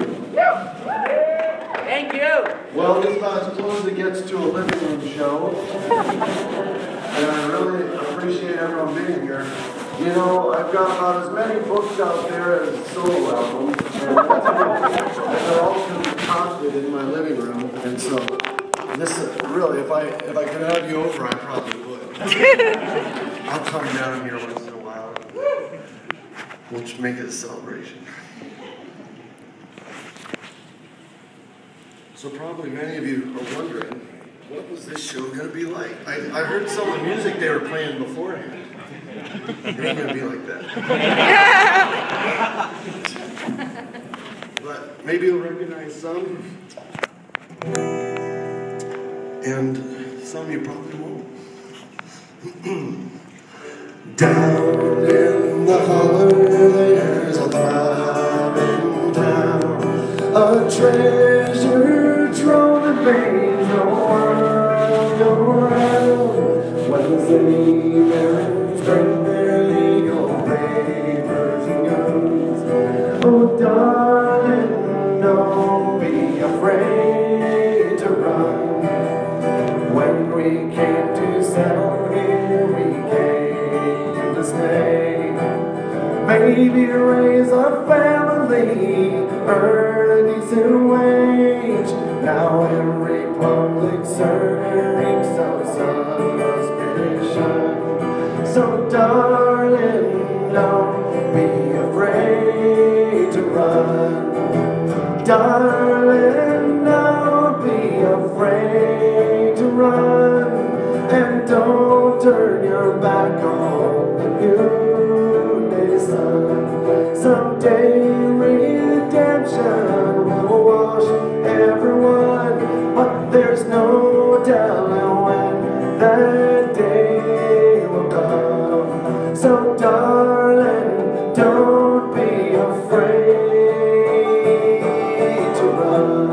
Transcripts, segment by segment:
you. Thank you. Well, this is about as close as it gets to a living room show. And I really appreciate everyone being here. You know, I've got about as many books out there as solo albums. And they're all concocted in my living room. And so, this is really, if I could have you over, I probably would. I'll come down here once in a while. We'll just make it a celebration. So probably many of you are wondering, what was this show going to be like? I heard some of the music they were playing beforehand. It ain't going to be like that. But maybe you'll recognize some, and some you probably won't. Down in the holler, there's a throbbing town, a treasure trove that makes the world go round. Wednesday parents bring their legal papers and guns. Oh, darling, don't be afraid to run. When we came to settle here, we came to stay. Maybe raise a family, earn a decent wage. Now every public servant reeks of suspicion. So darling, don't be afraid to run. Darling, don't be afraid to run. And don't turn your back on the noonday sun. Someday redemption will wash everyone, but there's no telling when that day will come. So darling, don't be afraid to run.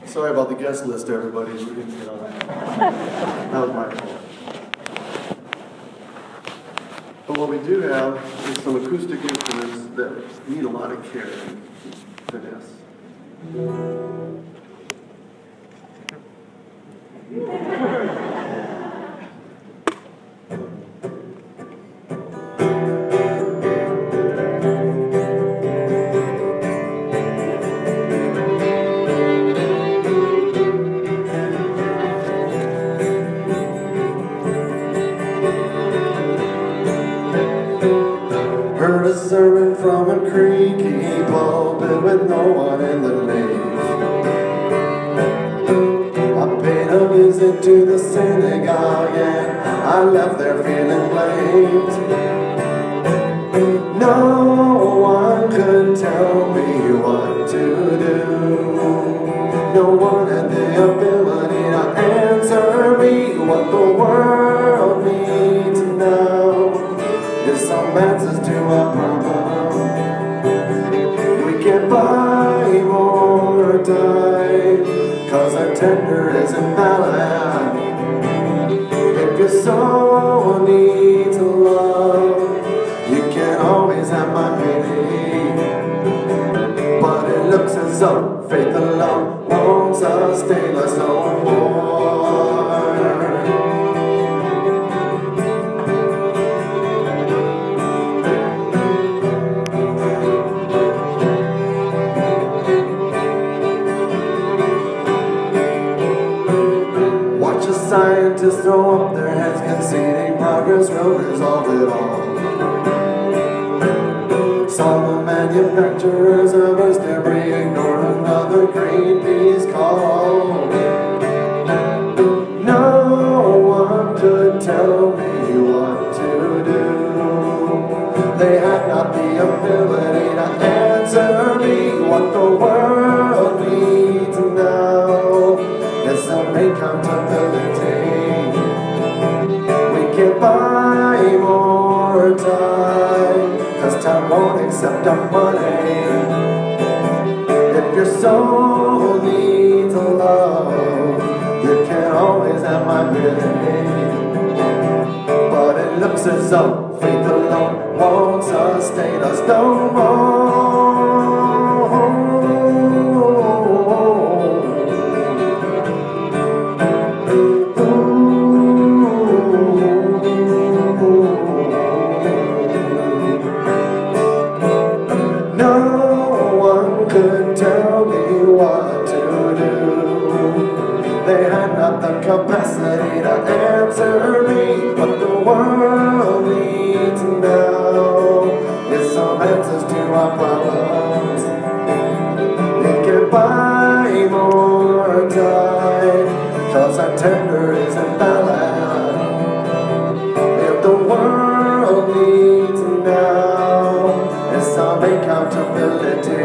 Sorry about the guest list, everybody. We didn't get on that. That was my fault. But what we do have is some acoustic instruments that need a lot of care and finesse. Heard a sermon from from a creaky pulpit with no one in the nave. I paid a visit to the synagogue and I left there feeling blamed. No one could tell me what to do. No one had the ability to answer me what the world needs now. Is some answers to our problem. We can't buy more time, 'cause our tender is invalid. If your soul needs love, you can't always have my pity. But it looks as though faith alone won't sustain us no more. Watch the scientists throw up their heads conceding progress will resolve it all. Some the manufacturers of Earth's debris ignore another Greenpeace call. No one could tell me what to do. They have not the ability to answer me what the world needs now. There's some accountability. We can't buy more time, 'cause time won't accept our money. If your soul needs love, you can't always have my pity. But it looks as though faith alone won't sustain us no more. Capacity to answer me what the world needs now is some answers to our problems. It can buy more time, 'cause our tender is invalid. If the world needs now is some accountability.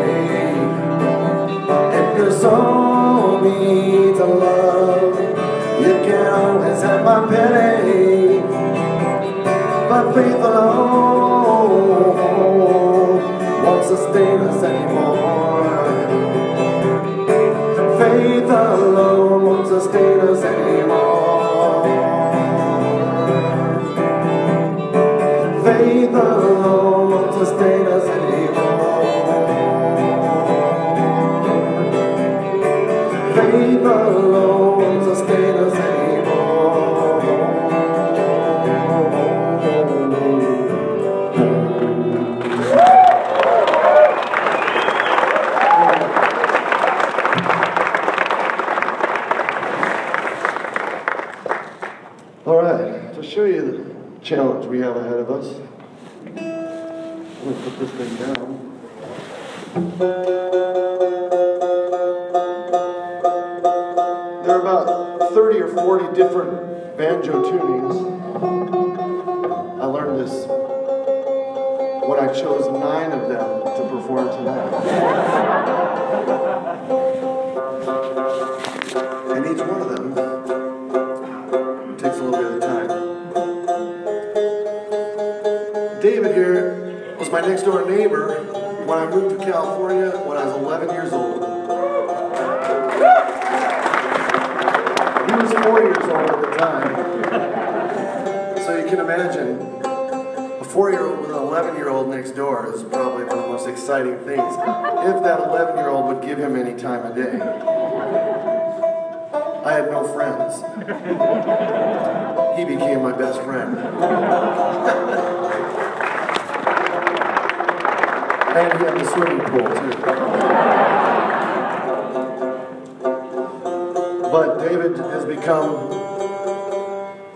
If your soul needs a love, you can't always have my pity. But faith alone won't sustain us anymore. Faith alone won't sustain us anymore. Faith alone won't sustain us anymore. Faith alone won't sustain us anymore. All right, to show you the challenge we have ahead of us, I'm going to put this thing down. There are about 30 or 40 different banjo tunings. I learned this when I chose 9 of them to perform tonight. And each one of them takes a little bit of time. David here was my next door neighbor when I moved to California when I was 11 years old. He was 4 years old at the time. So you can imagine, a 4-year-old with an 11-year-old next door is probably one of the most exciting things, if that 11-year-old would give him any time of day. I had no friends. He became my best friend. And he had the swimming pool, too. But David has become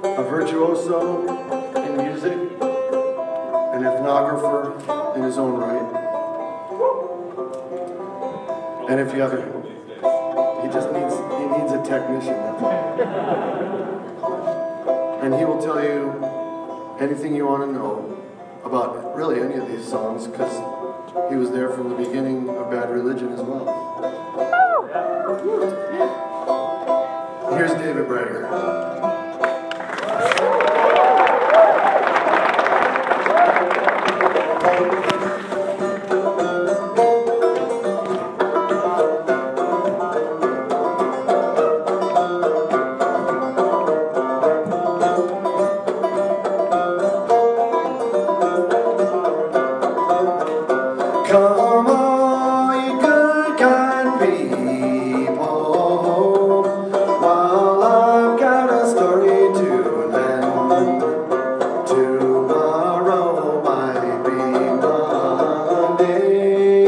a virtuoso in music, an ethnographer in his own right. And if you haven't, he needs a technician. That's all. And he will tell you anything you want to know about really any of these songs, because he was there from the beginning of Bad Religion as well. Here's David Bragger. Come on, you good kind people, while I've got a story to lend. Tomorrow might be Monday,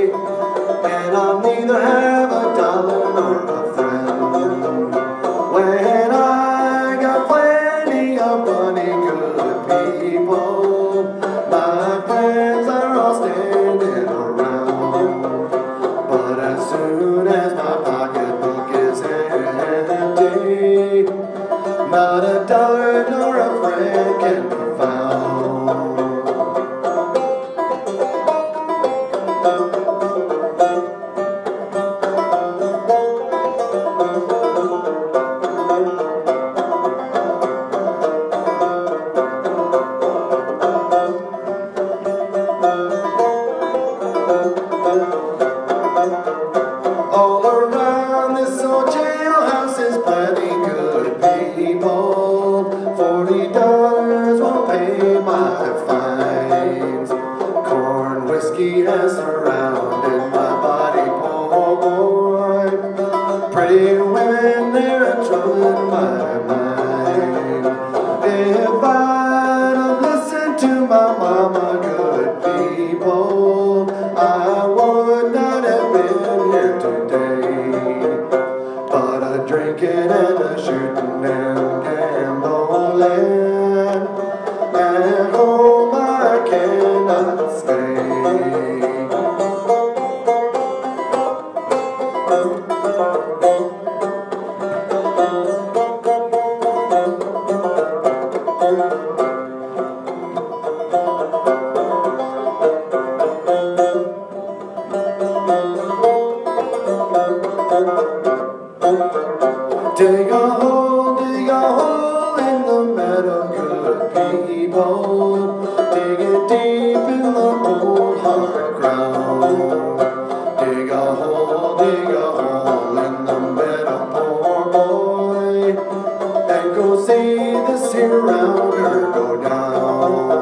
and I'll neither have a dollar nor a friend. When I got plenty of money, good people, my friends are all standing around. But as soon as my pocketbook is empty, not a dollar nor a friend can be found. All around this old jailhouse is plenty good people. $40 won't pay my fines. Corn whiskey has surrounded my body, poor boy. Pretty women, they're troubling my mind. If I'd have listened to my mama, good people, I would not have been here today. But a drinking and a shooting and gambling, at home I cannot stay. Dig a hole in the meadow, good people. Dig it deep in the old hard ground. Dig a hole in the meadow, poor boy, and go see this here rounder go down.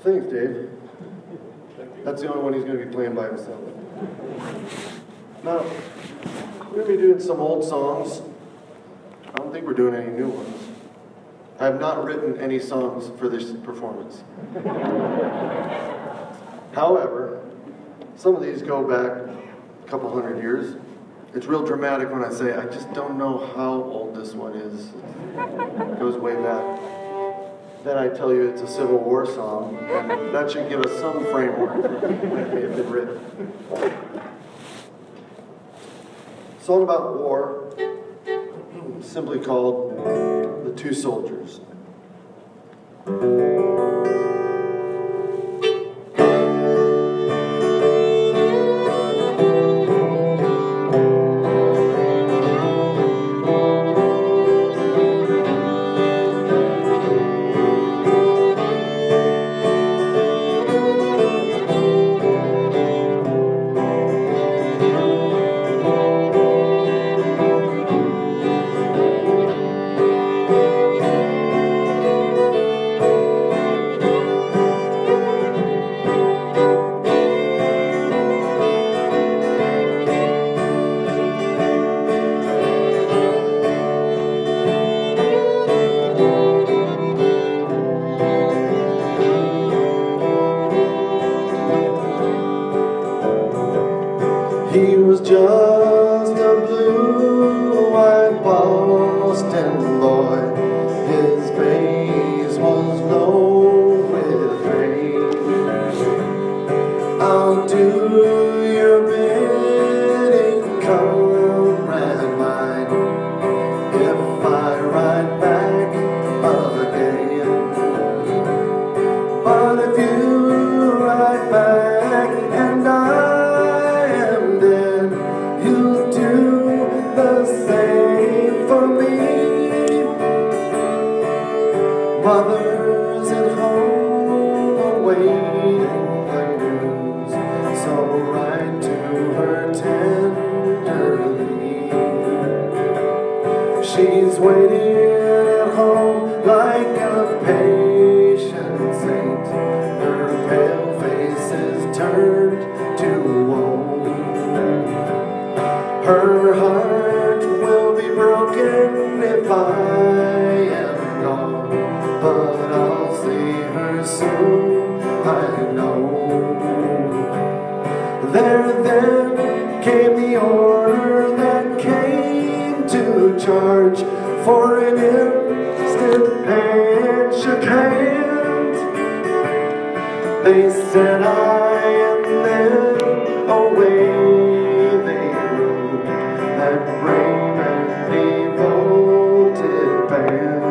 Thanks, Dave. That's the only one he's going to be playing by himself. Now, we're going to be doing some old songs. I don't think we're doing any new ones. I have not written any songs for this performance. However, some of these go back a couple hundred years. It's real dramatic when I say I just don't know how old this one is. It goes way back. Then I tell you it's a Civil War song, and that should give us some framework for when it may have been written. Song about war, simply called The Two Soldiers. I'll do your bidding, comrade mine, if I ride back again. But if you ride back and I am dead, you'll do the same for me. Mother's at home awaiting the news, so write to her tenderly. She's waiting at home like a patient saint. Her pale face is turned to woe. Her heart will be broken if I am gone, but I'll see her soon, I know. There then came the order that came to charge for an instant handshake hand. They said I, and then away they rode, that brave and devoted band.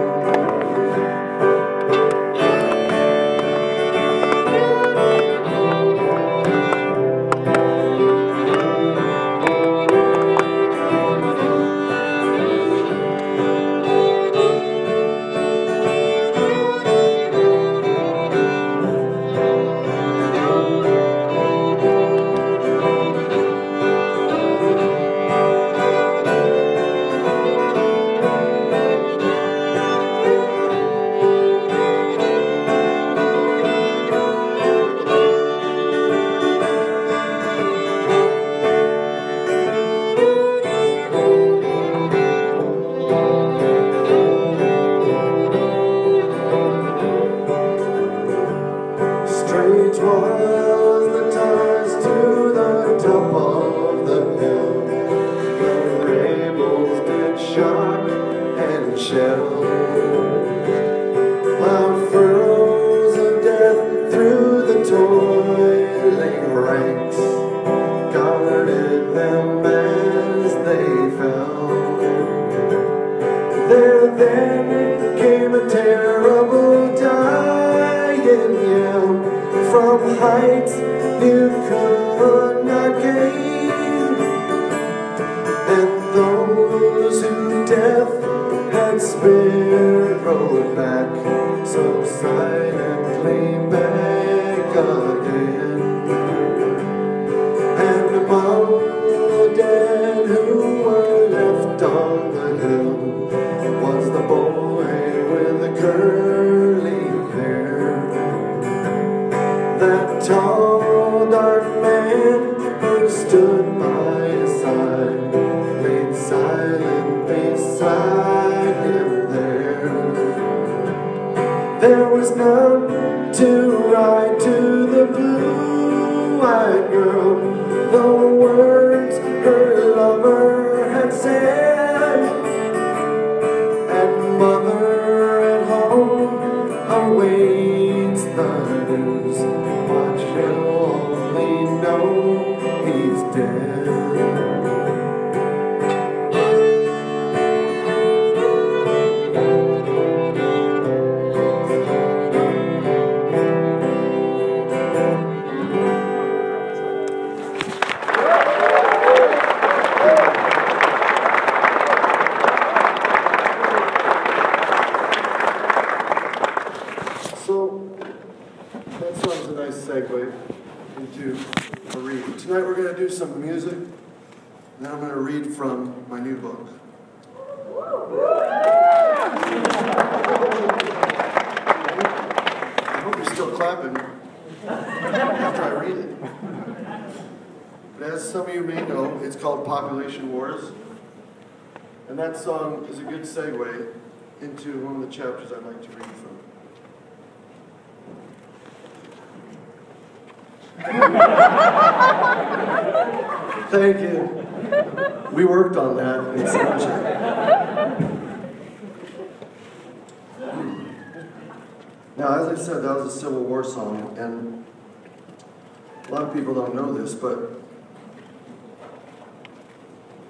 Straight was the ties to the top of the hill. The rebels did shock and shell. Plowed furrows of death through the toiling ranks, guarded them as they fell. There then came a terrible dying yell from heights you could not gain, and those who death had spared rode back so silently back again. And among the dead who were left on the hill was the boy with the curly hair, that tall dark man who stood by his side, laid silent beside him there. There was none to ride to the blue-eyed girl, the words her lover had said, and mother at home awaits the news, but she'll only know he's dead. So, that song's a nice segue into a read. Tonight we're going to do some music, and then I'm going to read from my new book. I hope you're still clapping after I read it. But as some of you may know, it's called Population Wars, and that song is a good segue into one of the chapters I'd like to read from. Thank you. We worked on that in Sunshine. Now, as I said, that was a Civil War song, and A lot of people don't know this, but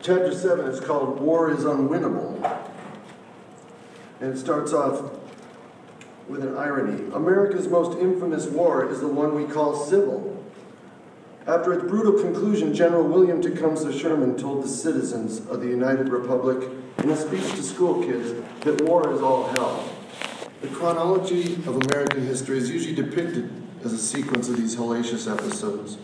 Chapter 7 is called War is Unwinnable. And it starts off with an irony. America's most infamous war is the one we call civil. After its brutal conclusion, General William Tecumseh Sherman told the citizens of the United Republic in a speech to school kids that war is all hell. The chronology of American history is usually depicted as a sequence of these hellacious episodes.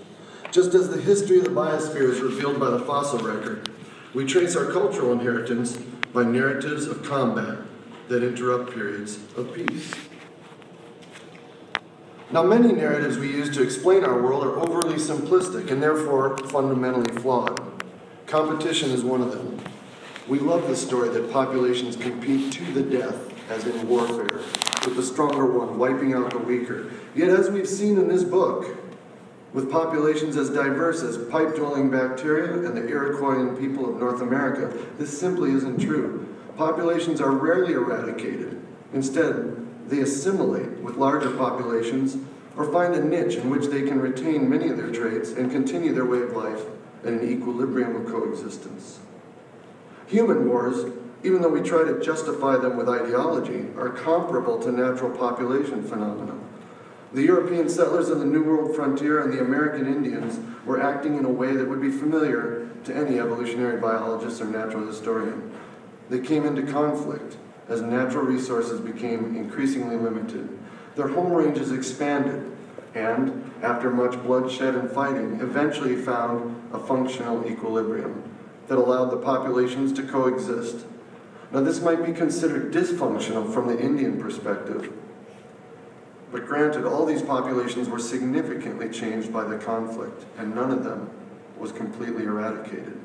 Just as the history of the biosphere is revealed by the fossil record, we trace our cultural inheritance by narratives of combat that interrupt periods of peace. Now, many narratives we use to explain our world are overly simplistic and therefore fundamentally flawed. Competition is one of them. We love the story that populations compete to the death, as in warfare, with the stronger one wiping out the weaker. Yet, as we've seen in this book, with populations as diverse as pipe-dwelling bacteria and the Iroquoian people of North America, this simply isn't true. Populations are rarely eradicated. Instead, they assimilate with larger populations or find a niche in which they can retain many of their traits and continue their way of life in an equilibrium of coexistence. Human wars, even though we try to justify them with ideology, are comparable to natural population phenomena. The European settlers of the New World frontier and the American Indians were acting in a way that would be familiar to any evolutionary biologist or natural historian. They came into conflict as natural resources became increasingly limited. Their home ranges expanded and, after much bloodshed and fighting, eventually found a functional equilibrium that allowed the populations to coexist. Now, this might be considered dysfunctional from the Indian perspective, but granted, all these populations were significantly changed by the conflict, and none of them was completely eradicated.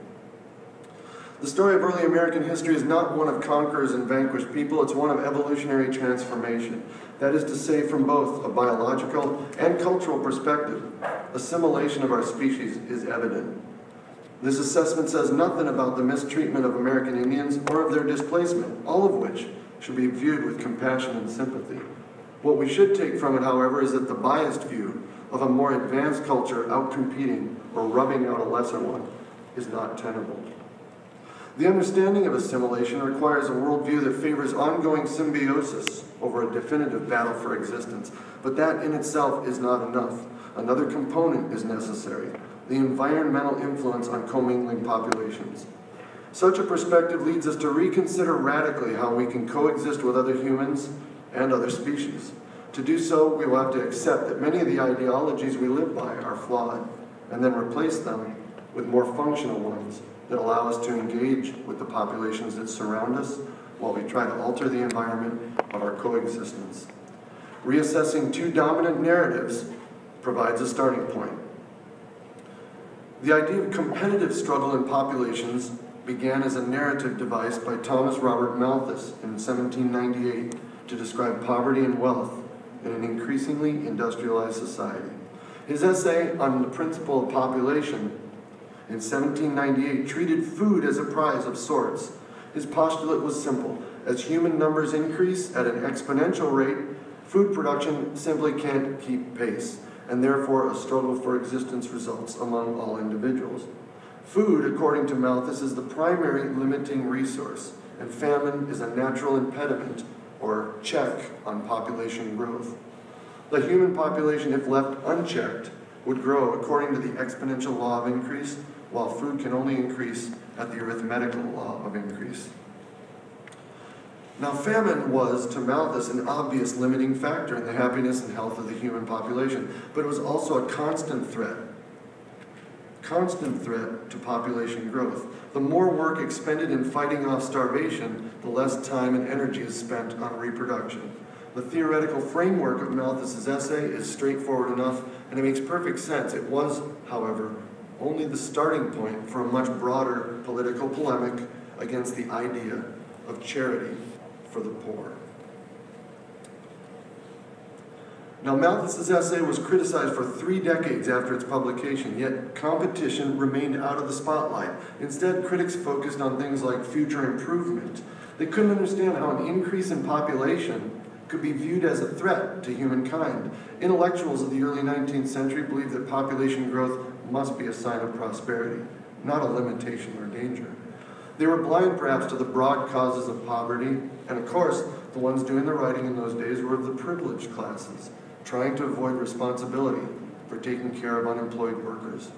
The story of early American history is not one of conquerors and vanquished people, it's one of evolutionary transformation. That is to say, from both a biological and cultural perspective, assimilation of our species is evident. This assessment says nothing about the mistreatment of American Indians or of their displacement, all of which should be viewed with compassion and sympathy. What we should take from it, however, is that the biased view of a more advanced culture outcompeting or rubbing out a lesser one is not tenable. The understanding of assimilation requires a worldview that favors ongoing symbiosis over a definitive battle for existence, but that in itself is not enough. Another component is necessary: the environmental influence on commingling populations. Such a perspective leads us to reconsider radically how we can coexist with other humans and other species. To do so, we will have to accept that many of the ideologies we live by are flawed, and then replace them with more functional ones that allow us to engage with the populations that surround us while we try to alter the environment of our coexistence. Reassessing two dominant narratives provides a starting point. The idea of competitive struggle in populations began as a narrative device by Thomas Robert Malthus in 1798 to describe poverty and wealth in an increasingly industrialized society. His essay on the principle of population in 1798 treated food as a prize of sorts. His postulate was simple: as human numbers increase at an exponential rate, food production simply can't keep pace, and therefore a struggle for existence results among all individuals. Food, according to Malthus, is the primary limiting resource, and famine is a natural impediment or check on population growth. The human population, if left unchecked, would grow according to the exponential law of increase, while food can only increase at the arithmetical law of increase. Now, famine was, to Malthus, an obvious limiting factor in the happiness and health of the human population, but it was also a constant threat to population growth. The more work expended in fighting off starvation, the less time and energy is spent on reproduction. The theoretical framework of Malthus's essay is straightforward enough, and it makes perfect sense. It was, however, only the starting point for a much broader political polemic against the idea of charity for the poor. Now, Malthus's essay was criticized for 3 decades after its publication, yet competition remained out of the spotlight. Instead, critics focused on things like future improvement. They couldn't understand how an increase in population could be viewed as a threat to humankind. Intellectuals of the early 19th century believed that population growth must be a sign of prosperity, not a limitation or danger. They were blind perhaps to the broad causes of poverty, and of course, the ones doing the writing in those days were of the privileged classes, trying to avoid responsibility for taking care of unemployed workers.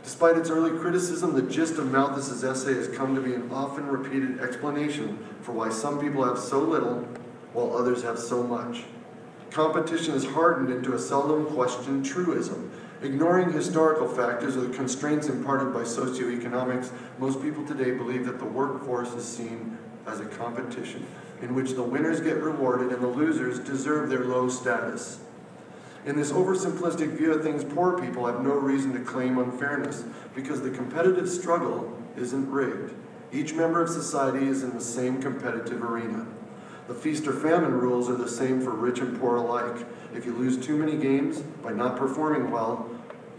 Despite its early criticism, the gist of Malthus's essay has come to be an often repeated explanation for why some people have so little while others have so much. Competition is hardened into a seldom questioned truism. Ignoring historical factors or the constraints imparted by socioeconomics, most people today believe that the workforce is seen as a competition in which the winners get rewarded and the losers deserve their low status. In this oversimplistic view of things, poor people have no reason to claim unfairness because the competitive struggle isn't rigged. Each member of society is in the same competitive arena. The feast or famine rules are the same for rich and poor alike. If you lose too many games by not performing well,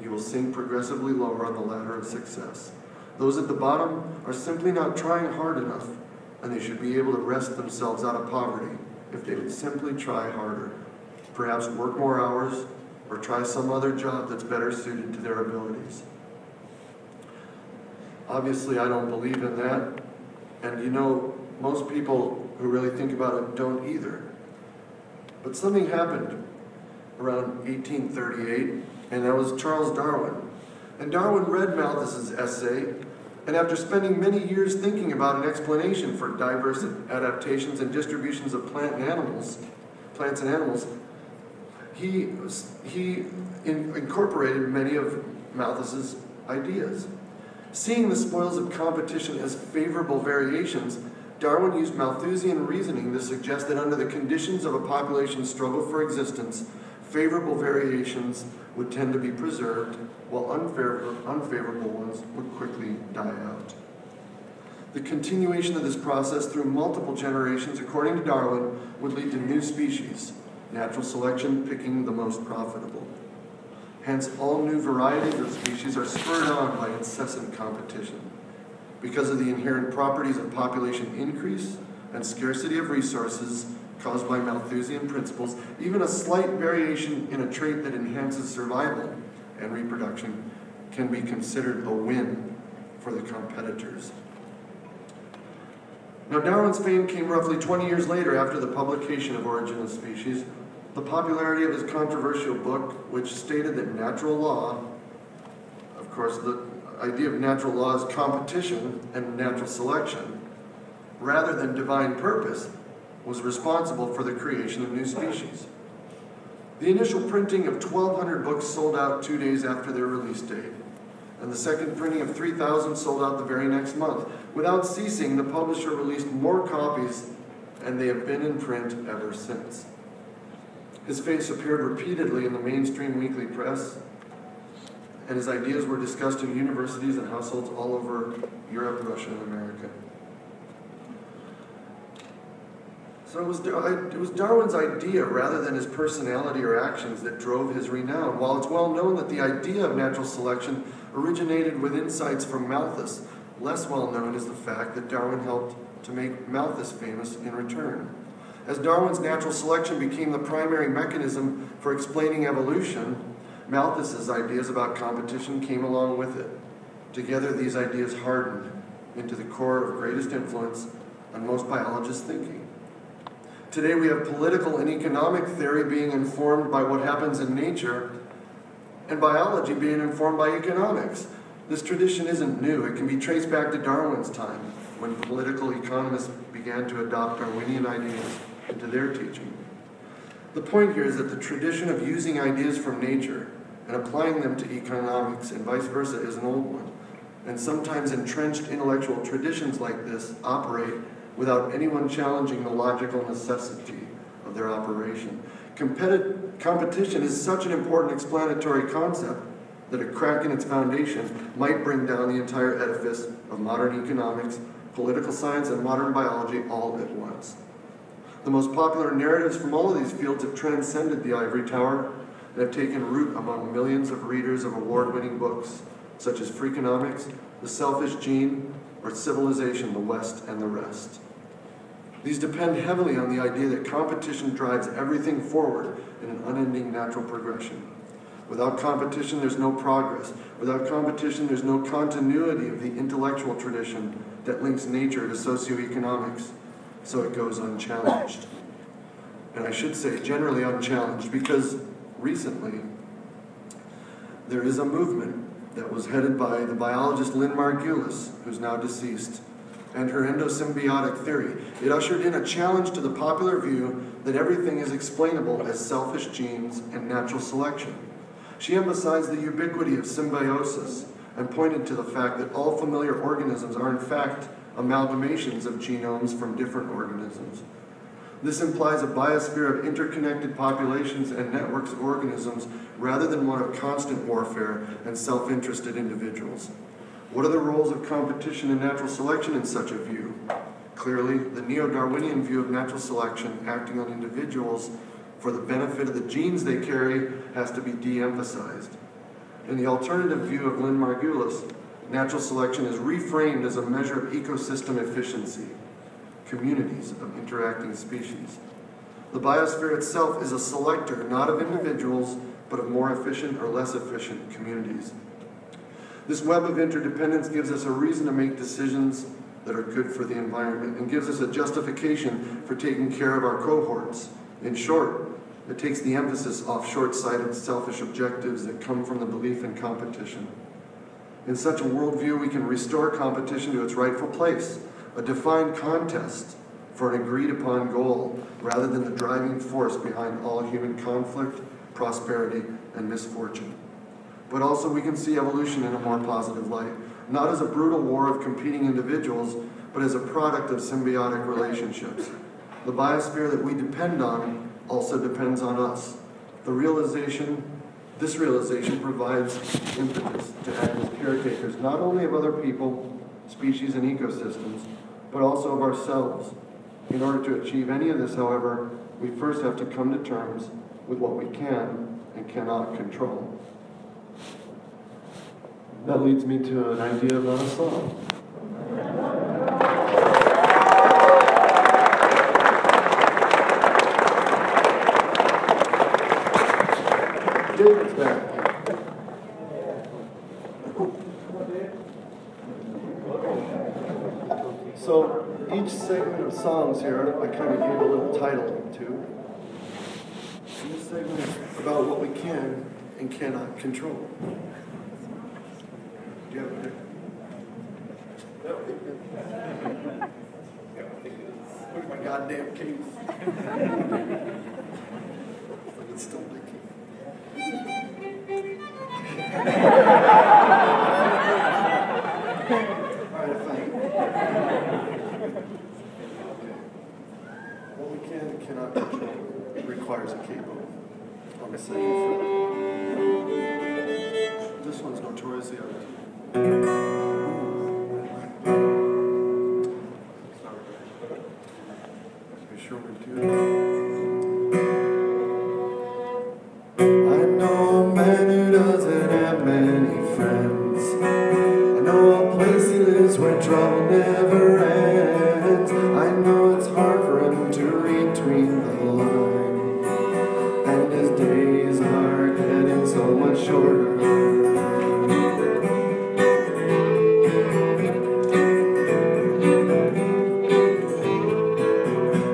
you will sink progressively lower on the ladder of success. Those at the bottom are simply not trying hard enough, and they should be able to wrest themselves out of poverty if they would simply try harder. Perhaps work more hours, or try some other job that's better suited to their abilities. Obviously, I don't believe in that, and you know, most people who really think about it don't either. But something happened around 1838, and that was Charles Darwin. And Darwin read Malthus's essay, and after spending many years thinking about an explanation for diverse adaptations and distributions of plants and animals, he incorporated many of Malthus's ideas. Seeing the spoils of competition as favorable variations, Darwin used Malthusian reasoning to suggest that under the conditions of a population's struggle for existence, favorable variations would tend to be preserved, while unfavorable ones would quickly die out. The continuation of this process through multiple generations, according to Darwin, would lead to new species, natural selection picking the most profitable. Hence, all new varieties of species are spurred on by incessant competition. Because of the inherent properties of population increase and scarcity of resources caused by Malthusian principles, even a slight variation in a trait that enhances survival and reproduction can be considered a win for the competitors. Now, Darwin's fame came roughly 20 years later after the publication of Origin of Species. The popularity of his controversial book, which stated that natural law, of course, the idea of natural law is competition and natural selection, rather than divine purpose, was responsible for the creation of new species. The initial printing of 1,200 books sold out 2 days after their release date, and the second printing of 3,000 sold out the very next month. Without ceasing, the publisher released more copies, and they have been in print ever since. His face appeared repeatedly in the mainstream weekly press, and his ideas were discussed in universities and households all over Europe, Russia, and America. So it was Darwin's idea rather than his personality or actions that drove his renown. While it's well known that the idea of natural selection originated with insights from Malthus, less well known is the fact that Darwin helped to make Malthus famous in return. As Darwin's natural selection became the primary mechanism for explaining evolution, Malthus's ideas about competition came along with it. Together, these ideas hardened into the core of greatest influence on most biologists' thinking. Today, we have political and economic theory being informed by what happens in nature, and biology being informed by economics. This tradition isn't new. It can be traced back to Darwin's time, when political economists began to adopt Darwinian ideas into their teaching. The point here is that the tradition of using ideas from nature and applying them to economics and vice versa is an old one. And sometimes entrenched intellectual traditions like this operate without anyone challenging the logical necessity of their operation. Competition is such an important explanatory concept that a crack in its foundation might bring down the entire edifice of modern economics, political science, and modern biology all at once. The most popular narratives from all of these fields have transcended the ivory tower and have taken root among millions of readers of award-winning books, such as Freakonomics, The Selfish Gene, or Civilization, the West and the Rest. These depend heavily on the idea that competition drives everything forward in an unending natural progression. Without competition, there's no progress. Without competition, there's no continuity of the intellectual tradition that links nature to socioeconomics. So it goes unchallenged. And I should say generally unchallenged, because recently there is a movement that was headed by the biologist Lynn Margulis, who's now deceased, and her endosymbiotic theory. It ushered in a challenge to the popular view that everything is explainable as selfish genes and natural selection. She emphasized the ubiquity of symbiosis and pointed to the fact that all familiar organisms are in fact amalgamations of genomes from different organisms. This implies a biosphere of interconnected populations and networks of organisms rather than one of constant warfare and self-interested individuals. What are the roles of competition and natural selection in such a view? Clearly, the neo-Darwinian view of natural selection acting on individuals for the benefit of the genes they carry has to be de-emphasized. In the alternative view of Lynn Margulis, natural selection is reframed as a measure of ecosystem efficiency, communities of interacting species. The biosphere itself is a selector, not of individuals, but of more efficient or less efficient communities. This web of interdependence gives us a reason to make decisions that are good for the environment and gives us a justification for taking care of our cohorts. In short, it takes the emphasis off short-sighted, selfish objectives that come from the belief in competition. In such a worldview, we can restore competition to its rightful place, a defined contest for an agreed-upon goal, rather than the driving force behind all human conflict, prosperity, and misfortune. But also we can see evolution in a more positive light, not as a brutal war of competing individuals, but as a product of symbiotic relationships. The biosphere that we depend on also depends on us. This realization provides impetus to act as caretakers, not only of other people, species, and ecosystems, but also of ourselves. In order to achieve any of this, however, we first have to come to terms with what we can and cannot control. That leads me to an idea about a song. David's back. So each segment of songs here, I kind of gave a little title to. And this segment is about what we can and cannot control. Do you have a pick? Where's my goddamn case? It's still leaking. Alright, fine. What we can and cannot control requires a capo. On the second foot. This one's notoriously out of tune. Are you sure we're doing it? I know a man who doesn't have many friends. I know a place he lives where trouble never ends. I know it's hard for him to read between the lines, and his days are getting so much shorter.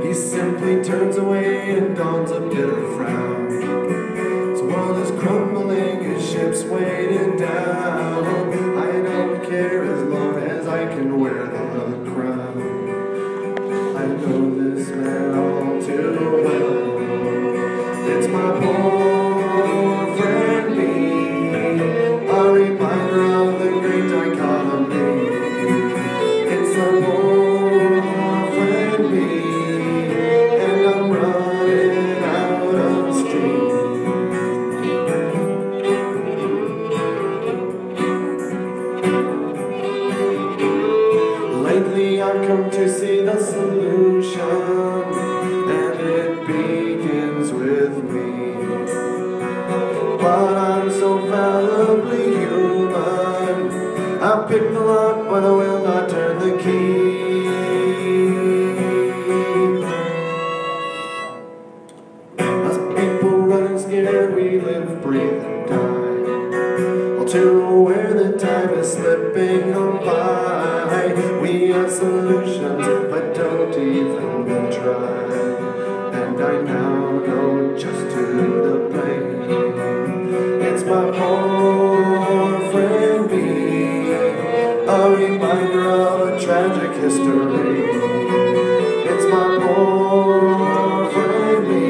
He simply turns away and dons a bitter frown. Crumbling, his ship's weighted down. I don't care as long as I can wear the crown. to where the time is slipping on by. We have solutions, but don't even try. And I now know just who to blame. It's my poor friend me, a reminder of a tragic history. It's my poor friend me,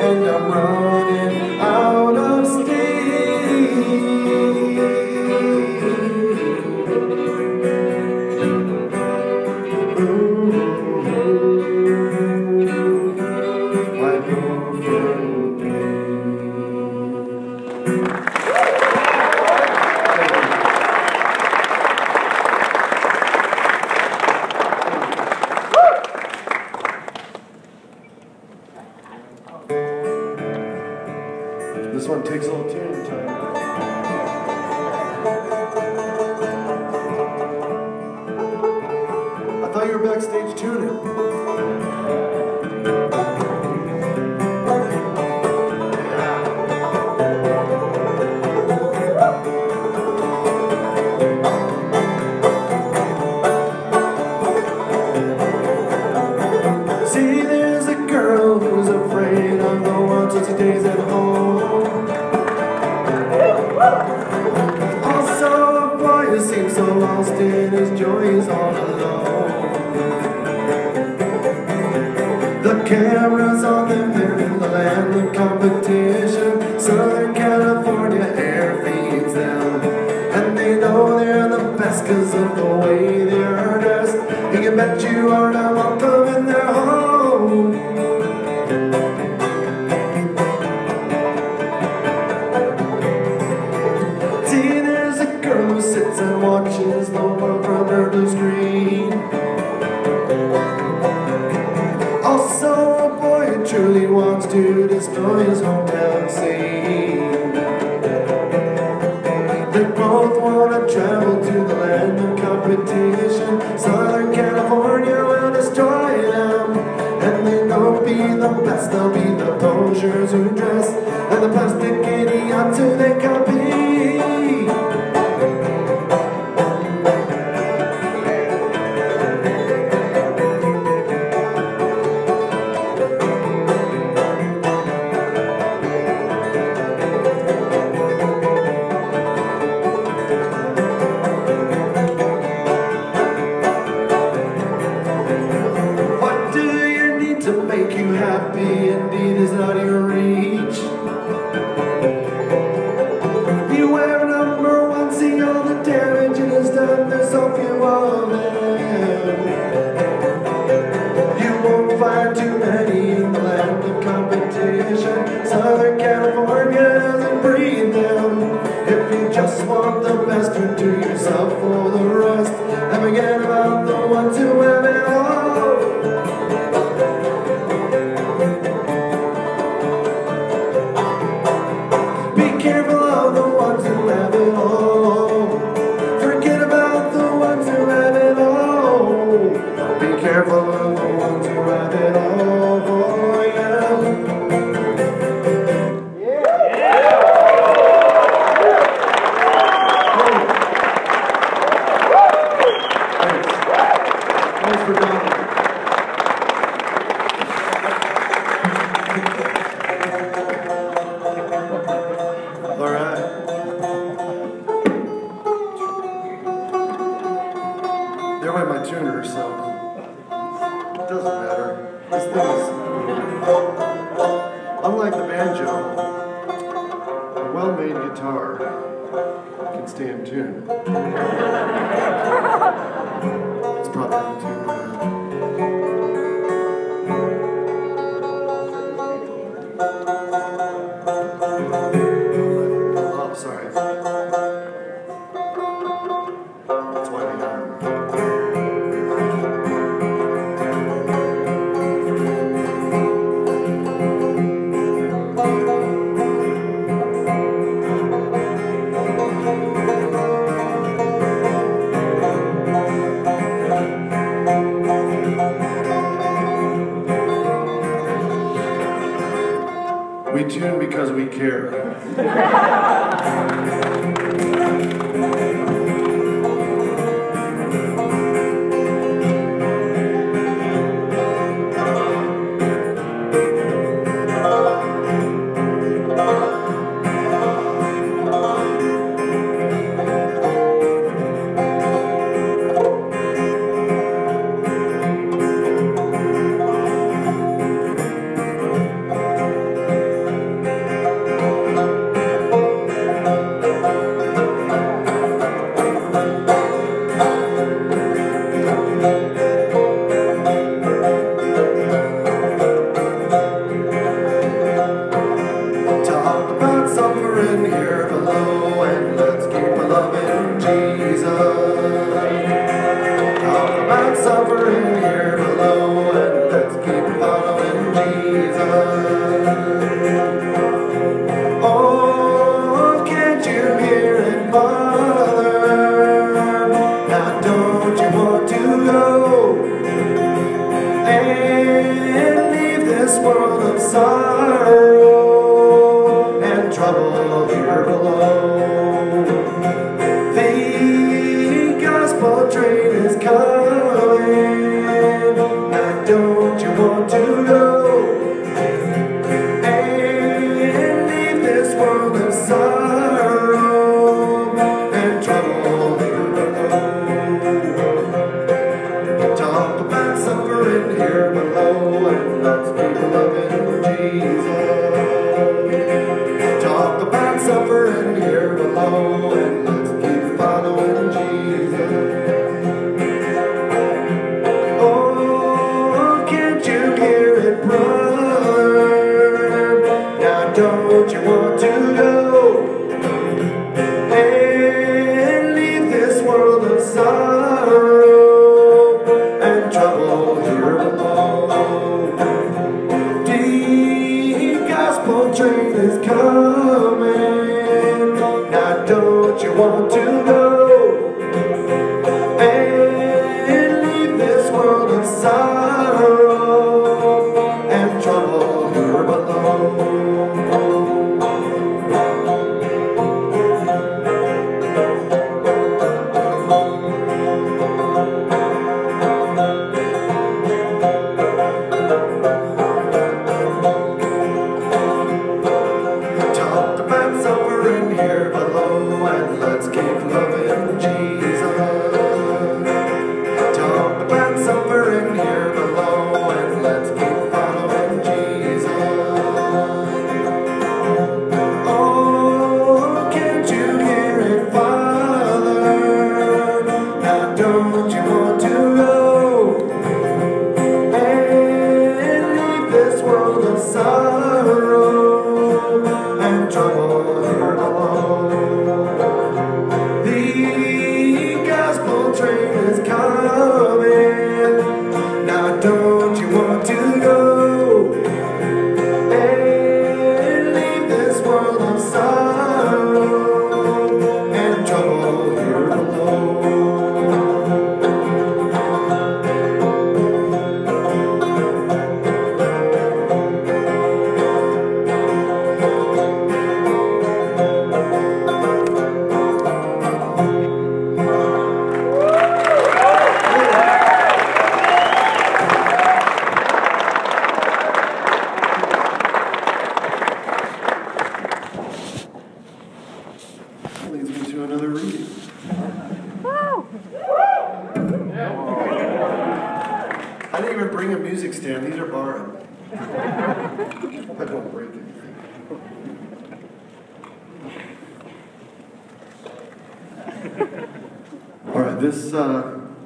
and I'm running out of steam. My poor friend me. This one takes a little tuning time. I thought you were backstage tuning. See, there's a girl who's afraid of the ones who stays at home. Also, a boy who seems so lost in his joy is all alone. The cameras on them, they're in the land of competition. Southern California air feeds them, and they know they're the best cause of the way they're dressed. You can bet you are not welcome in their home. See, there's a girl who sits and watches the world from her blue screen. Also, a boy who truly wants to destroy his hometown scene. They both want to travel to the land of competition. Southern California will destroy them, and they don't be the best. They'll be the posers who dress, and the plastic idiots who they copy. To make you happy, indeed, is out of your reach. Beware number one, see all the damage it has done. There's so few of them. You won't find too many in the land of competition. Southern California doesn't breed them. If you just want the best, turn to yourself for the rest, and forget about the ones who have it all. Careful of the ones who have it all. Forget about the ones who have it all. Be careful of the ones who have it all. Oh, yeah. Thanks for coming. There went my tuner, so it doesn't matter. This thing is, unlike the banjo, a well-made guitar can stay in tune. It's probably in tune now. Oh, sorry. That's why we have. We tune because we care. you want to go and leave this world of sorrow and trouble here below?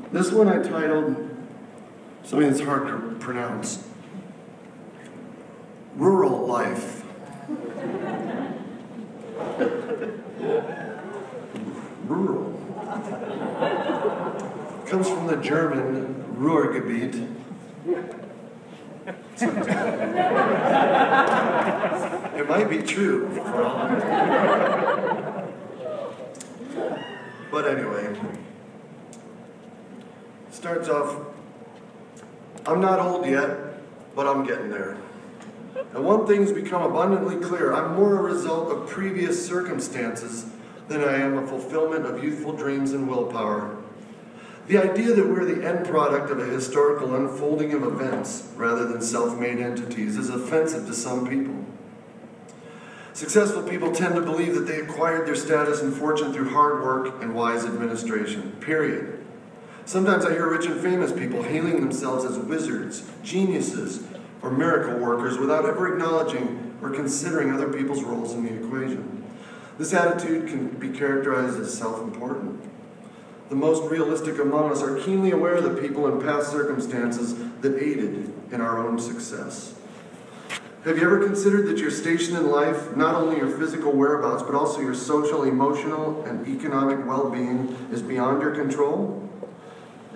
This one I titled something that's hard to pronounce. Rural Life. Rural. Comes from the German Ruhrgebiet. It might be true for all I know. But anyway. Starts off, I'm not old yet, but I'm getting there. And one thing's become abundantly clear. I'm more a result of previous circumstances than I am a fulfillment of youthful dreams and willpower. The idea that we're the end product of a historical unfolding of events rather than self-made entities is offensive to some people. Successful people tend to believe that they acquired their status and fortune through hard work and wise administration, period. Sometimes I hear rich and famous people hailing themselves as wizards, geniuses, or miracle workers without ever acknowledging or considering other people's roles in the equation. This attitude can be characterized as self-important. The most realistic among us are keenly aware of the people and past circumstances that aided in our own success. Have you ever considered that your station in life, not only your physical whereabouts, but also your social, emotional, and economic well-being is beyond your control?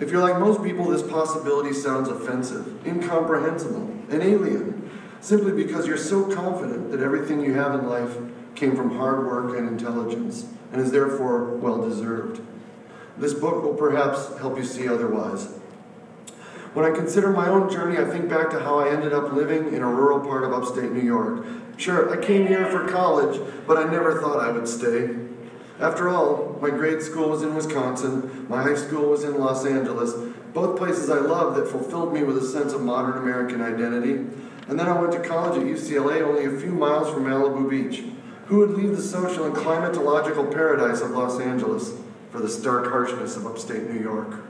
If you're like most people, this possibility sounds offensive, incomprehensible, and alien, simply because you're so confident that everything you have in life came from hard work and intelligence, and is therefore well-deserved. This book will perhaps help you see otherwise. When I consider my own journey, I think back to how I ended up living in a rural part of upstate New York. Sure, I came here for college, but I never thought I would stay. After all, my grade school was in Wisconsin, my high school was in Los Angeles, both places I loved that fulfilled me with a sense of modern American identity. And then I went to college at UCLA, only a few miles from Malibu Beach. Who would leave the social and climatological paradise of Los Angeles for the stark harshness of upstate New York?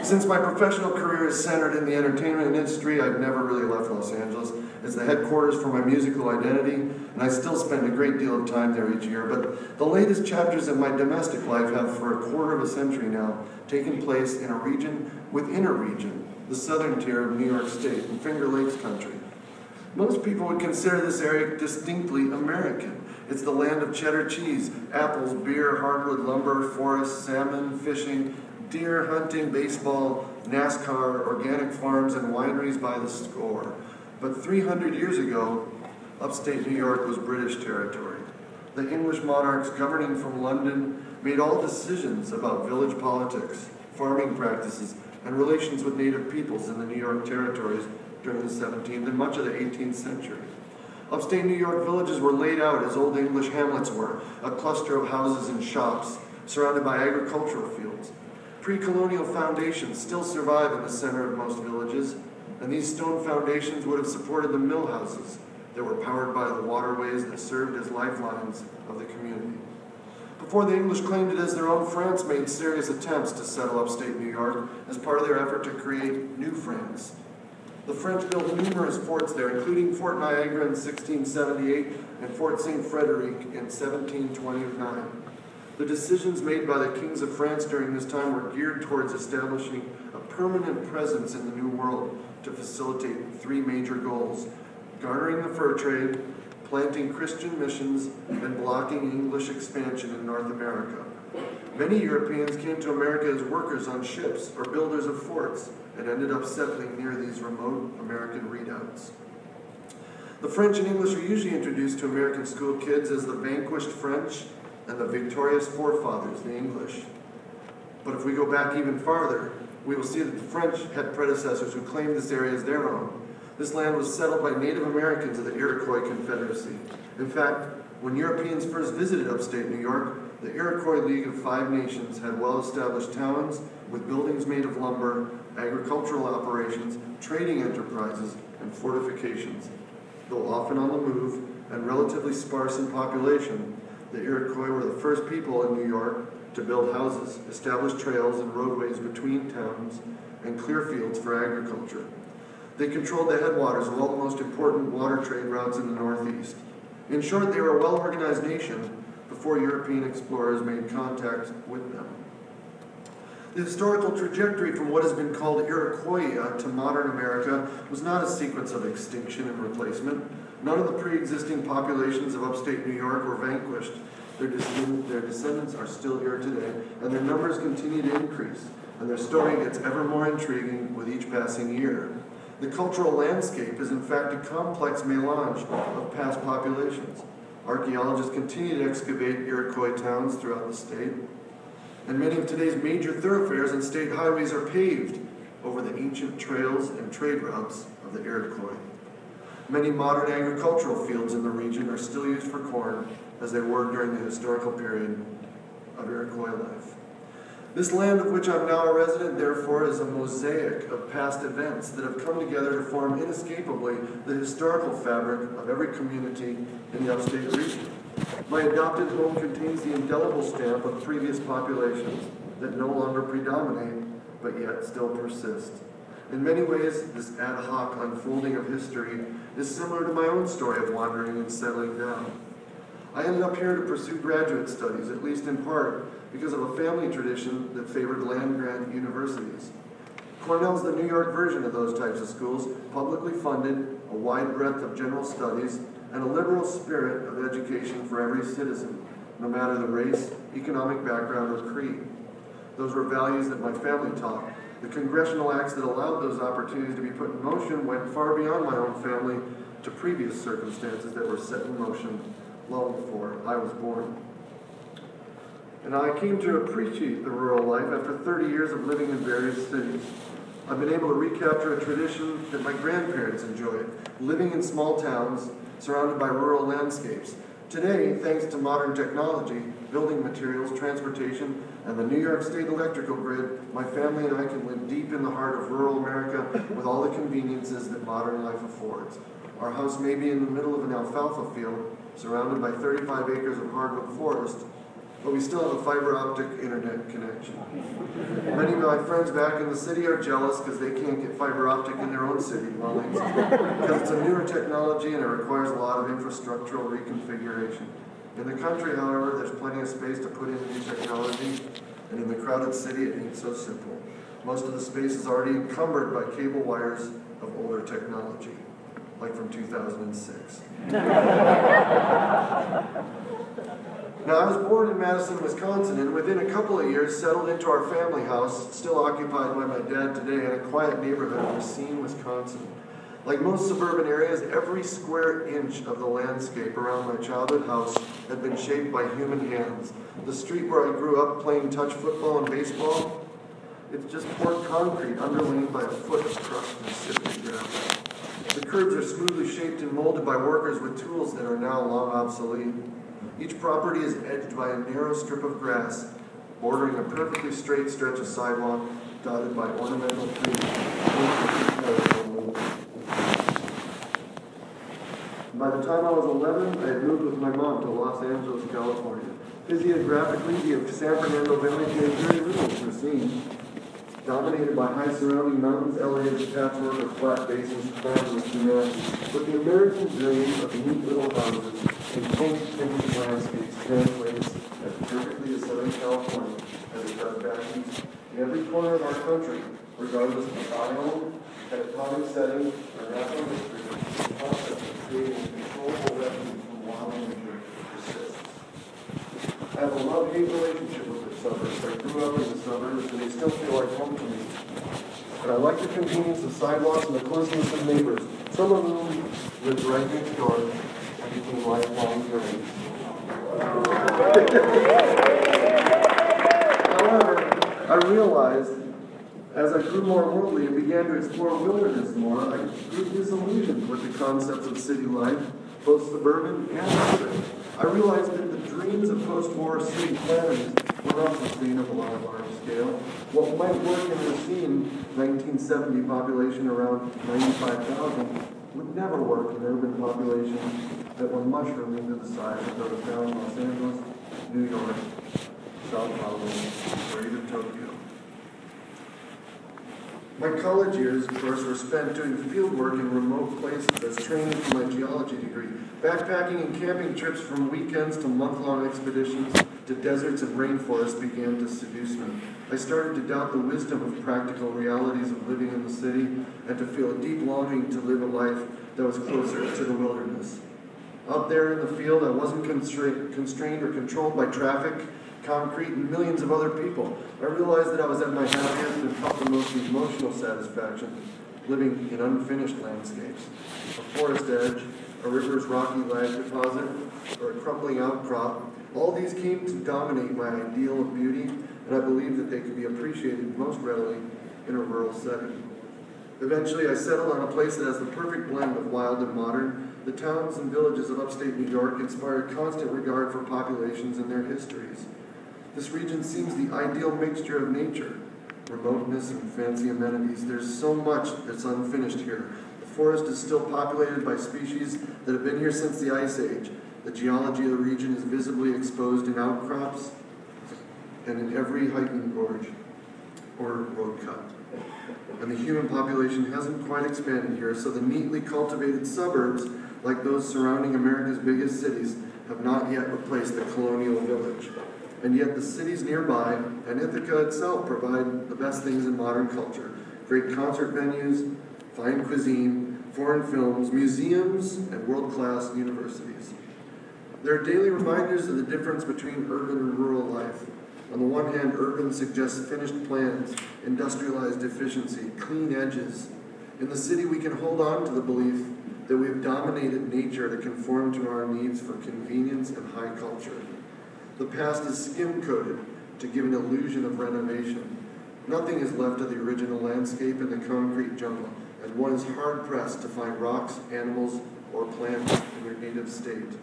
Since my professional career is centered in the entertainment industry, I've never really left Los Angeles. It's the headquarters for my musical identity, and I still spend a great deal of time there each year. But the latest chapters of my domestic life have, for a quarter of a century now, taken place in a region within a region, the southern tier of New York State, in Finger Lakes country. Most people would consider this area distinctly American. It's the land of cheddar cheese, apples, beer, hardwood lumber, forests, salmon, fishing, deer hunting, baseball, NASCAR, organic farms, and wineries by the score. But 300 years ago, upstate New York was British territory. The English monarchs governing from London made all decisions about village politics, farming practices, and relations with native peoples in the New York territories during the 17th and much of the 18th century. Upstate New York villages were laid out as old English hamlets were, a cluster of houses and shops surrounded by agricultural fields. Pre-colonial foundations still survive in the center of most villages, and these stone foundations would have supported the mill houses that were powered by the waterways that served as lifelines of the community. Before the English claimed it as their own, France made serious attempts to settle upstate New York as part of their effort to create New France. The French built numerous forts there, including Fort Niagara in 1678 and Fort St. Frederick in 1729. The decisions made by the kings of France during this time were geared towards establishing a permanent presence in the New World to facilitate three major goals: garnering the fur trade, planting Christian missions, and blocking English expansion in North America. Many Europeans came to America as workers on ships or builders of forts and ended up settling near these remote American redoubts. The French and English are usually introduced to American school kids as the vanquished French and the victorious forefathers, the English. But if we go back even farther, we will see that the French had predecessors who claimed this area as their own. This land was settled by Native Americans of the Iroquois Confederacy. In fact, when Europeans first visited upstate New York, the Iroquois League of Five Nations had well-established towns with buildings made of lumber, agricultural operations, trading enterprises, and fortifications. Though often on the move and relatively sparse in population, the Iroquois were the first people in New York to build houses, establish trails and roadways between towns, and clear fields for agriculture. They controlled the headwaters of all the most important water trade routes in the Northeast. In short, they were a well-organized nation before European explorers made contact with them. The historical trajectory from what has been called Iroquoia to modern America was not a sequence of extinction and replacement. None of the pre-existing populations of upstate New York were vanquished. Their descendants are still here today, and their numbers continue to increase, and their story gets ever more intriguing with each passing year. The cultural landscape is in fact a complex melange of past populations. Archaeologists continue to excavate Iroquois towns throughout the state, and many of today's major thoroughfares and state highways are paved over the ancient trails and trade routes of the Iroquois. Many modern agricultural fields in the region are still used for corn, as they were during the historical period of Iroquois life. This land of which I'm now a resident, therefore, is a mosaic of past events that have come together to form inescapably the historical fabric of every community in the upstate region. My adopted home contains the indelible stamp of previous populations that no longer predominate, but yet still persist. In many ways, this ad hoc unfolding of history is similar to my own story of wandering and settling down. I ended up here to pursue graduate studies, at least in part, because of a family tradition that favored land-grant universities. Cornell's the New York version of those types of schools, publicly funded, a wide breadth of general studies, and a liberal spirit of education for every citizen, no matter the race, economic background, or creed. Those were values that my family taught. The congressional acts that allowed those opportunities to be put in motion went far beyond my own family to previous circumstances that were set in motion long before I was born. And I came to appreciate the rural life after 30 years of living in various cities. I've been able to recapture a tradition that my grandparents enjoyed, living in small towns surrounded by rural landscapes. Today, thanks to modern technology, building materials, transportation, and the New York State electrical grid, my family and I can live deep in the heart of rural America with all the conveniences that modern life affords. Our house may be in the middle of an alfalfa field, surrounded by 35 acres of hardwood forest, but we still have a fiber optic internet connection. Many of my friends back in the city are jealous because they can't get fiber optic in their own city dwellings, because it's a newer technology and it requires a lot of infrastructural reconfiguration. In the country, however, there's plenty of space to put in new technology, and in the crowded city, it ain't so simple. Most of the space is already encumbered by cable wires of older technology, like from 2006. Now, I was born in Madison, Wisconsin, and within a couple of years settled into our family house, still occupied by my dad today, in a quiet neighborhood of Racine, Wisconsin. Like most suburban areas, every square inch of the landscape around my childhood house had been shaped by human hands. The street where I grew up playing touch football and baseball, it's just poured concrete underlain by a foot of crushed and sifted gravel. The curbs are smoothly shaped and molded by workers with tools that are now long obsolete. Each property is edged by a narrow strip of grass, bordering a perfectly straight stretch of sidewalk dotted by ornamental trees. By the time I was 11, I had moved with my mom to Los Angeles, California. Physiographically, the San Fernando Valley gave very little to the scene. Dominated by high surrounding mountains, LA is a patchwork of flat basins crammed with humanity. But the American dream of neat little houses and quaint vintage landscapes translates as perfectly as Southern California as it does back east. In every corner of our country, regardless of biome, tectonic setting, or natural history, the concept of creating a controllable refuge from wild nature persists. I have a love-hate relationship with the suburbs. I grew up in the suburbs, and they still feel like home to me. But I like the convenience of sidewalks and the closeness of neighbors, some of whom lived right next door and became lifelong friends. However, I realized as I grew more worldly and began to explore wilderness more, I grew disillusioned with the concepts of city life, both suburban and urban. I realized that the dreams of post-war city planners were not sustainable on a large scale. What might work in the Racine 1970 population around 95,000 would never work in urban populations that were mushroomed into the size of those found in Los Angeles, New York, Sao Paulo, or even Tokyo. My college years, of course, were spent doing field work in remote places as training for my geology degree. Backpacking and camping trips from weekends to month-long expeditions to deserts and rainforests began to seduce me. I started to doubt the wisdom of practical realities of living in the city and to feel a deep longing to live a life that was closer to the wilderness. Out there in the field, I wasn't constrained or controlled by traffic, concrete, and millions of other people. I realized that I was at my happiest and felt the most emotional satisfaction living in unfinished landscapes. A forest edge, a river's rocky lag deposit, or a crumbling outcrop, all these came to dominate my ideal of beauty, and I believed that they could be appreciated most readily in a rural setting. Eventually, I settled on a place that has the perfect blend of wild and modern. The towns and villages of upstate New York inspire constant regard for populations and their histories. This region seems the ideal mixture of nature, remoteness, and fancy amenities. There's so much that's unfinished here. The forest is still populated by species that have been here since the Ice Age. The geology of the region is visibly exposed in outcrops and in every hiking gorge or road cut. And the human population hasn't quite expanded here, so the neatly cultivated suburbs, like those surrounding America's biggest cities, have not yet replaced the colonial village. And yet the cities nearby and Ithaca itself provide the best things in modern culture. Great concert venues, fine cuisine, foreign films, museums, and world-class universities. There are daily reminders of the difference between urban and rural life. On the one hand, urban suggests finished plans, industrialized efficiency, clean edges. In the city, we can hold on to the belief that we have dominated nature to conform to our needs for convenience and high culture. The past is skim-coated to give an illusion of renovation. Nothing is left of the original landscape in the concrete jungle, and one is hard-pressed to find rocks, animals, or plants in their native state.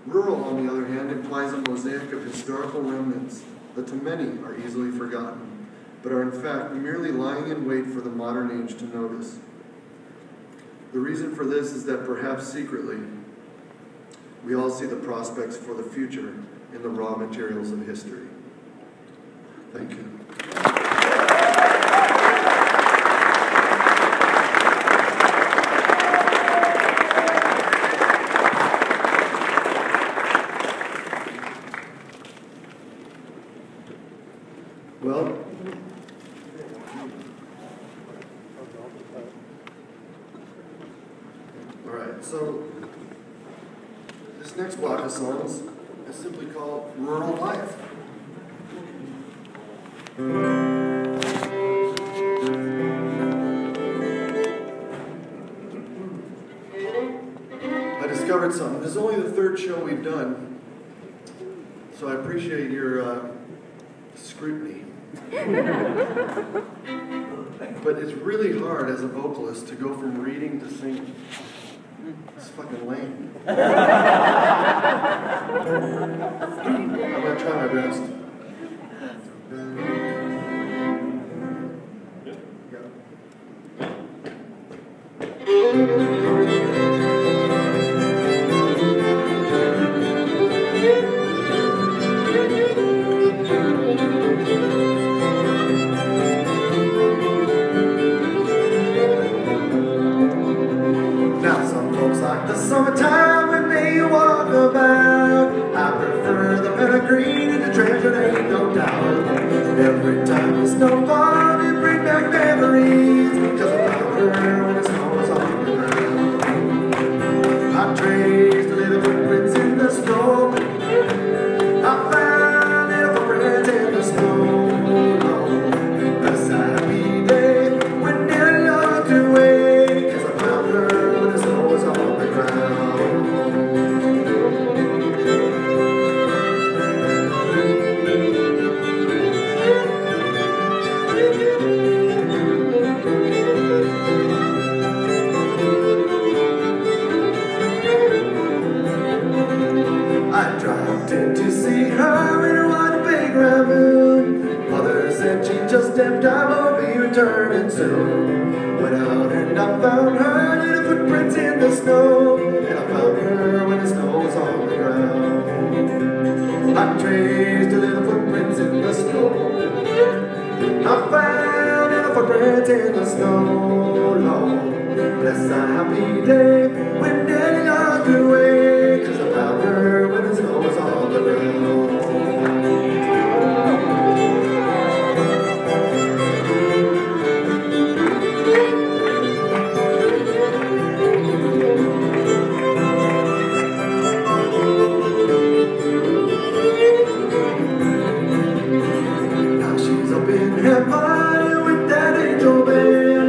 Rural, on the other hand, implies a mosaic of historical remnants that to many are easily forgotten, but are in fact merely lying in wait for the modern age to notice. The reason for this is that perhaps secretly, we all see the prospects for the future in the raw materials of history. Thank you. Well, all right, so this next block of songs is simply called Rural Life. I discovered something. This is only the third show we've done So I appreciate your scrutiny. But it's really hard as a vocalist to go from reading to singing. It's fucking lame. I'm gonna try my best. The summertime when they walk about, I prefer the meadow green and the treasure, there ain't no doubt. Every time the snow falls, it brings back memories, cause I found her when the snow was on the ground. I traced the little footprints in the snow, I found little footprints in the snow. That's a happy day when they're locked away, cause I found her when the snow was on the ground. I dropped in to see her in her one big round moon. Mother said she just stepped out, won't be returning soon. Went out and I found her little footprints in the snow, and I found her when the snow was on the ground. I traced her little footprints in the snow, I found little footprints in the snow, Lord. Bless a happy day when Daddy lost away, cause I found her when the snow was on the ground. Now she's up in heaven with that angel man.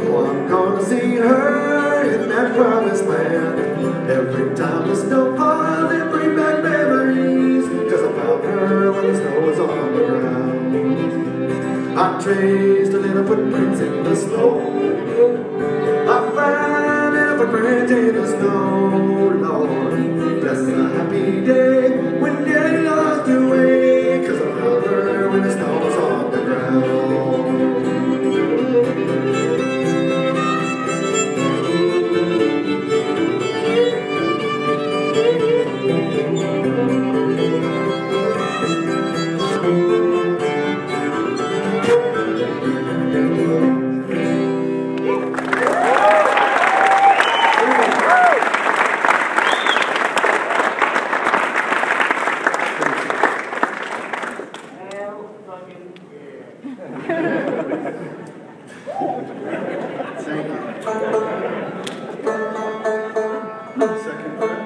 Oh, I'm gonna see her in that promised land. Every time the snow falls, it brings back memories, cause I found her when the snow was on the ground. I traced her little footprints in the snow, I found little footprints in the snow, Lord. Bless a happy day when Daddy lost away, cause I found her when the snow was on the ground. Second fret?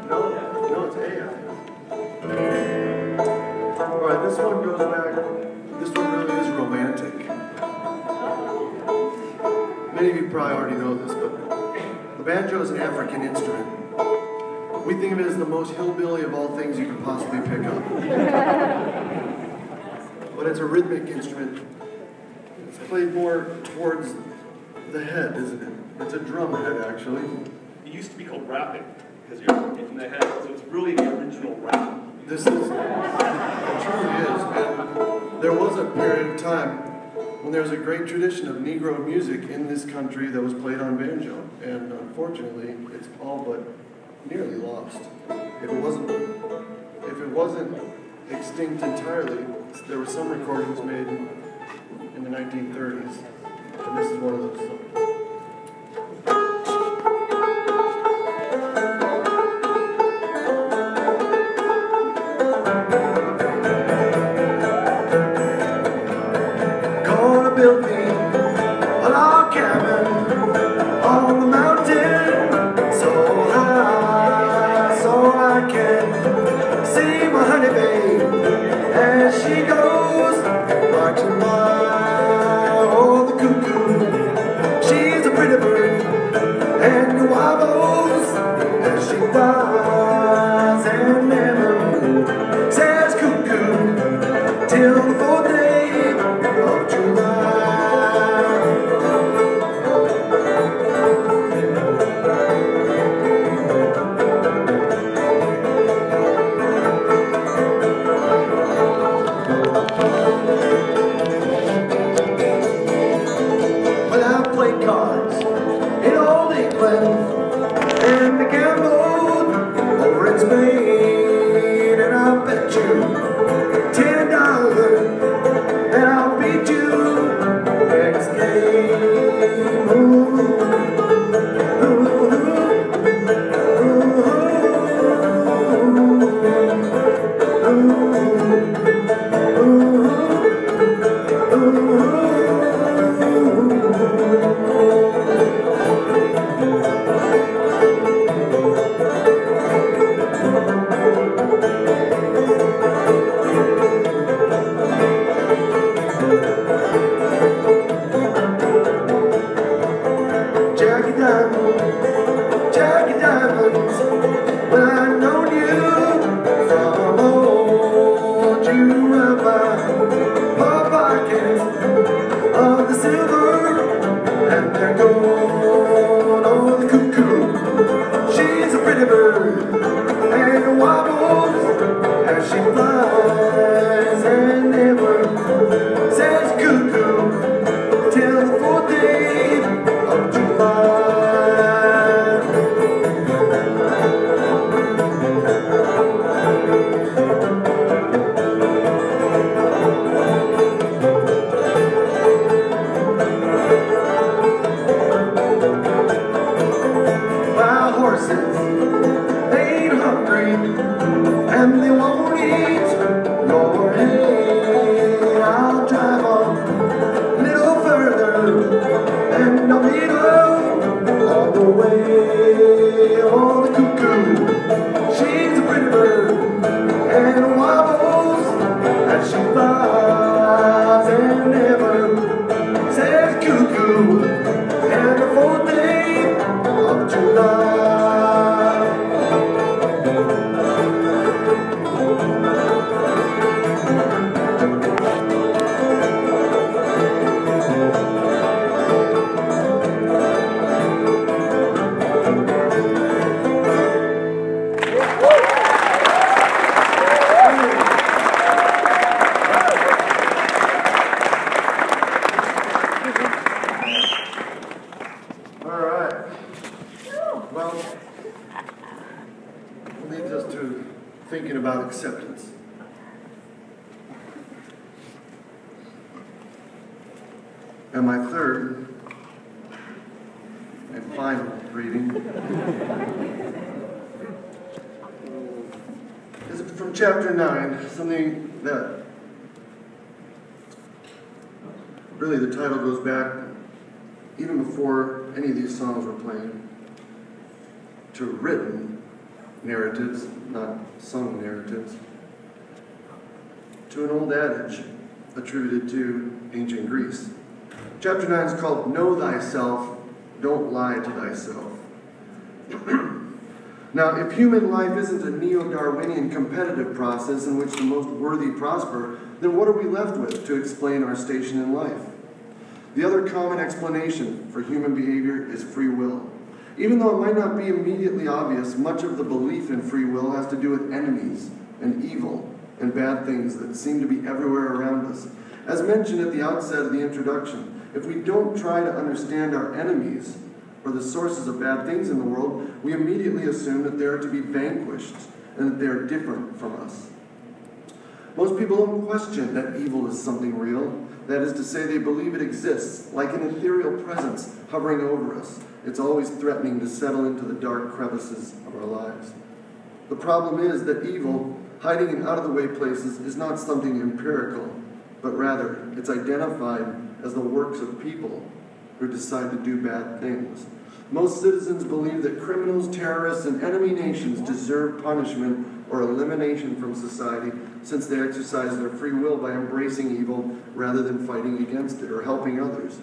No, it's A, I think. Alright, this one goes back, this one really is romantic. Many of you probably already know this, but the banjo is an African instrument. We think of it as the most hillbilly of all things you could possibly pick up. But it's a rhythmic instrument. It's played more towards the head, isn't it? It's a drum head, actually. It used to be called rapping, because you're hitting the head, so it's really the original rap. This is, it truly is. And there was a period of time when there was a great tradition of Negro music in this country that was played on banjo. And unfortunately, it's all but nearly lost. If it wasn't extinct entirely, there were some recordings made in the 1930s. And this is one of those songs. Build me a log cabin on the mountain, so high, so I can see my honey babe as she goes marching by. Oh, the cuckoo, she And my third and final reading is from chapter 9, something that really the title goes back even before any of these songs were playing to written narratives, not sung narratives, to an old adage attributed to ancient Greece. Chapter 9 is called Know Thyself, Don't Lie to Thyself. Now, if human life isn't a neo-Darwinian competitive process in which the most worthy prosper, then what are we left with to explain our station in life? The other common explanation for human behavior is free will. Even though it might not be immediately obvious, much of the belief in free will has to do with enemies and evil and bad things that seem to be everywhere around us. As mentioned at the outset of the introduction, if we don't try to understand our enemies or the sources of bad things in the world, we immediately assume that they are to be vanquished and that they are different from us. Most people don't question that evil is something real. That is to say, they believe it exists, like an ethereal presence hovering over us. It's always threatening to settle into the dark crevices of our lives. The problem is that evil, hiding in out-of-the-way places, is not something empirical, but rather it's identified as the works of people who decide to do bad things. Most citizens believe that criminals, terrorists, and enemy nations deserve punishment or elimination from society since they exercise their free will by embracing evil rather than fighting against it or helping others.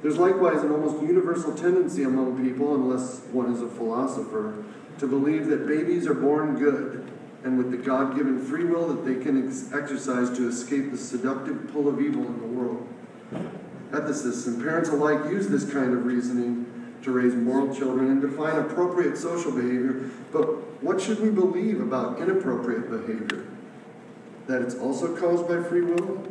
There's likewise an almost universal tendency among people, unless one is a philosopher, to believe that babies are born good and with the God-given free will that they can exercise to escape the seductive pull of evil in the world. Ethicists and parents alike use this kind of reasoning to raise moral children and define appropriate social behavior, but what should we believe about inappropriate behavior? That it's also caused by free will?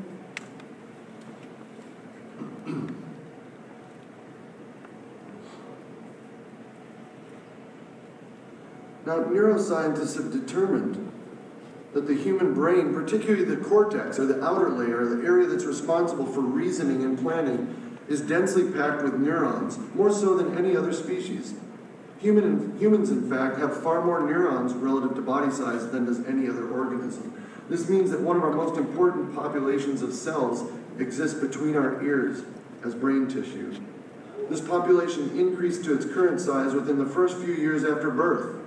Now, neuroscientists have determined that the human brain, particularly the cortex, or the outer layer, the area that's responsible for reasoning and planning, is densely packed with neurons, more so than any other species. Humans, in fact, have far more neurons relative to body size than does any other organism. This means that one of our most important populations of cells exists between our ears as brain tissue. This population increased to its current size within the first few years after birth.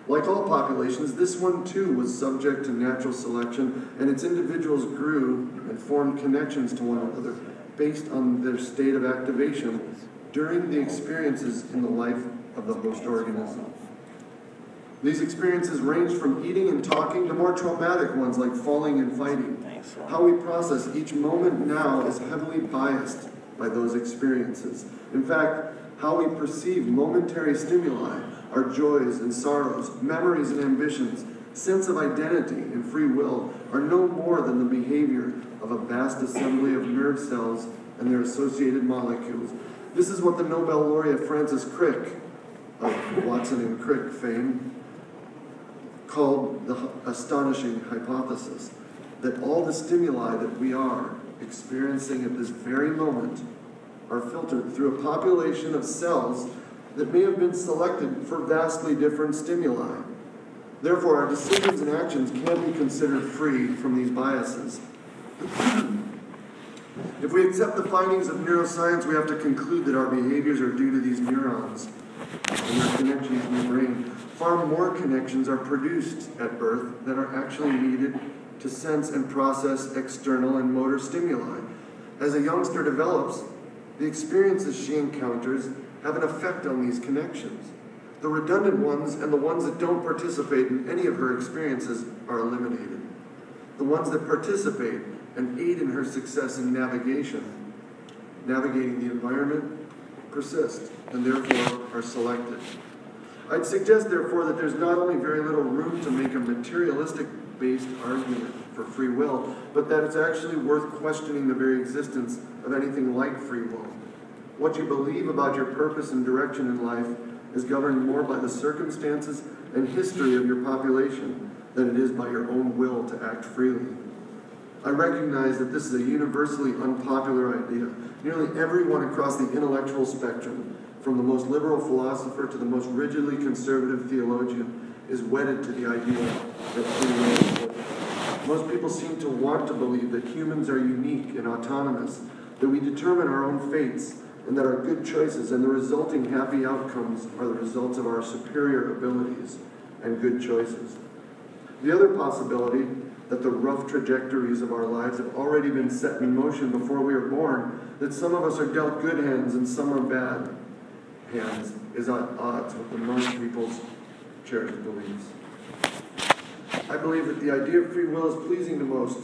Like all populations, this one too was subject to natural selection, and its individuals grew and formed connections to one another based on their state of activation during the experiences in the life of the host organism. These experiences ranged from eating and talking to more traumatic ones like falling and fighting. How we process each moment now is heavily biased by those experiences. In fact, how we perceive momentary stimuli, our joys and sorrows, memories and ambitions, sense of identity and free will are no more than the behavior of a vast assembly of nerve cells and their associated molecules. This is what the Nobel laureate Francis Crick, of Watson and Crick fame, called the astonishing hypothesis, that all the stimuli that we are experiencing at this very moment are filtered through a population of cells that may have been selected for vastly different stimuli. Therefore, our decisions and actions can't be considered free from these biases. If we accept the findings of neuroscience, we have to conclude that our behaviors are due to these neurons and their connections in the brain. Far more connections are produced at birth than are actually needed to sense and process external and motor stimuli. As a youngster develops, the experiences she encounters have an effect on these connections. The redundant ones and the ones that don't participate in any of her experiences are eliminated. The ones that participate and aid in her success in navigating the environment, persist and therefore are selected. I'd suggest, therefore, that there's not only very little room to make a materialistic-based argument for free will, but that it's actually worth questioning the very existence of anything like free will. What you believe about your purpose and direction in life is governed more by the circumstances and history of your population than it is by your own will to act freely. I recognize that this is a universally unpopular idea. Nearly everyone across the intellectual spectrum, from the most liberal philosopher to the most rigidly conservative theologian, is wedded to the idea that free will is important. Most people seem to want to believe that humans are unique and autonomous, that we determine our own fates, and that our good choices and the resulting happy outcomes are the results of our superior abilities and good choices. The other possibility, that the rough trajectories of our lives have already been set in motion before we are born, that some of us are dealt good hands and some are bad hands, is at odds with the most people's cherished beliefs. I believe that the idea of free will is pleasing to most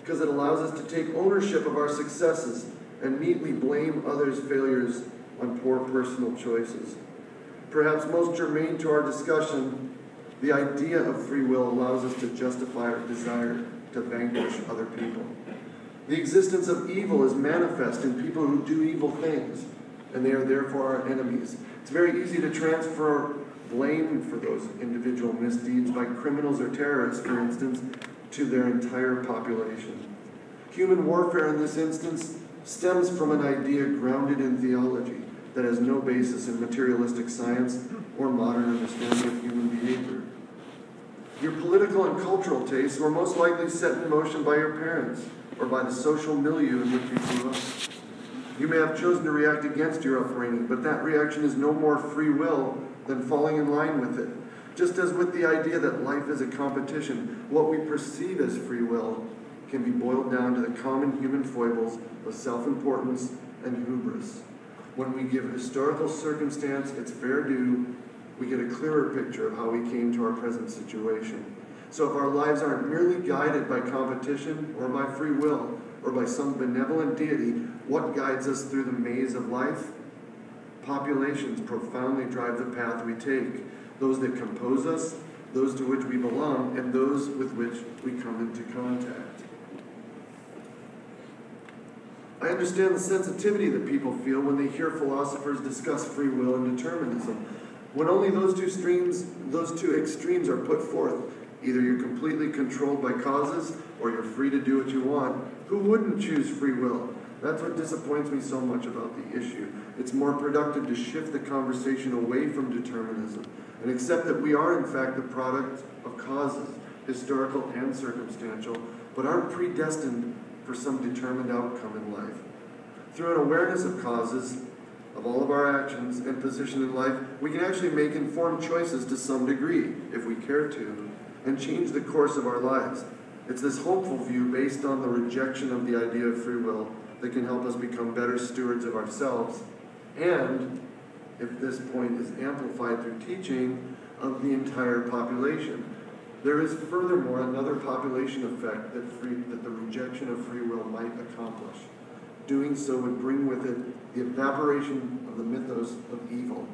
because it allows us to take ownership of our successes and neatly blame others' failures on poor personal choices. Perhaps most germane to our discussion, the idea of free will allows us to justify our desire to vanquish other people. The existence of evil is manifest in people who do evil things, and they are therefore our enemies. It's very easy to transfer blame for those individual misdeeds by criminals or terrorists, for instance, to their entire population. Human warfare in this instance stems from an idea grounded in theology that has no basis in materialistic science or modern understanding of human behavior. Your political and cultural tastes were most likely set in motion by your parents or by the social milieu in which you grew up. You may have chosen to react against your upbringing, but that reaction is no more free will than falling in line with it. Just as with the idea that life is a competition, what we perceive as free will can be boiled down to the common human foibles of self-importance and hubris. When we give historical circumstance its fair due, we get a clearer picture of how we came to our present situation. So if our lives aren't merely guided by competition or by free will or by some benevolent deity, what guides us through the maze of life? Populations profoundly drive the path we take, those that compose us, those to which we belong, and those with which we come into contact. I understand the sensitivity that people feel when they hear philosophers discuss free will and determinism. When only those two extremes are put forth, either you're completely controlled by causes or you're free to do what you want, who wouldn't choose free will? That's what disappoints me so much about the issue. It's more productive to shift the conversation away from determinism and accept that we are in fact the product of causes, historical and circumstantial, but aren't predestined for some determined outcome in life. Through an awareness of causes, of all of our actions and position in life, we can actually make informed choices to some degree, if we care to, and change the course of our lives. It's this hopeful view based on the rejection of the idea of free will that can help us become better stewards of ourselves, and, if this point is amplified through teaching, of the entire population. There is furthermore another population effect that the rejection of free will might accomplish. Doing so would bring with it the evaporation of the mythos of evil.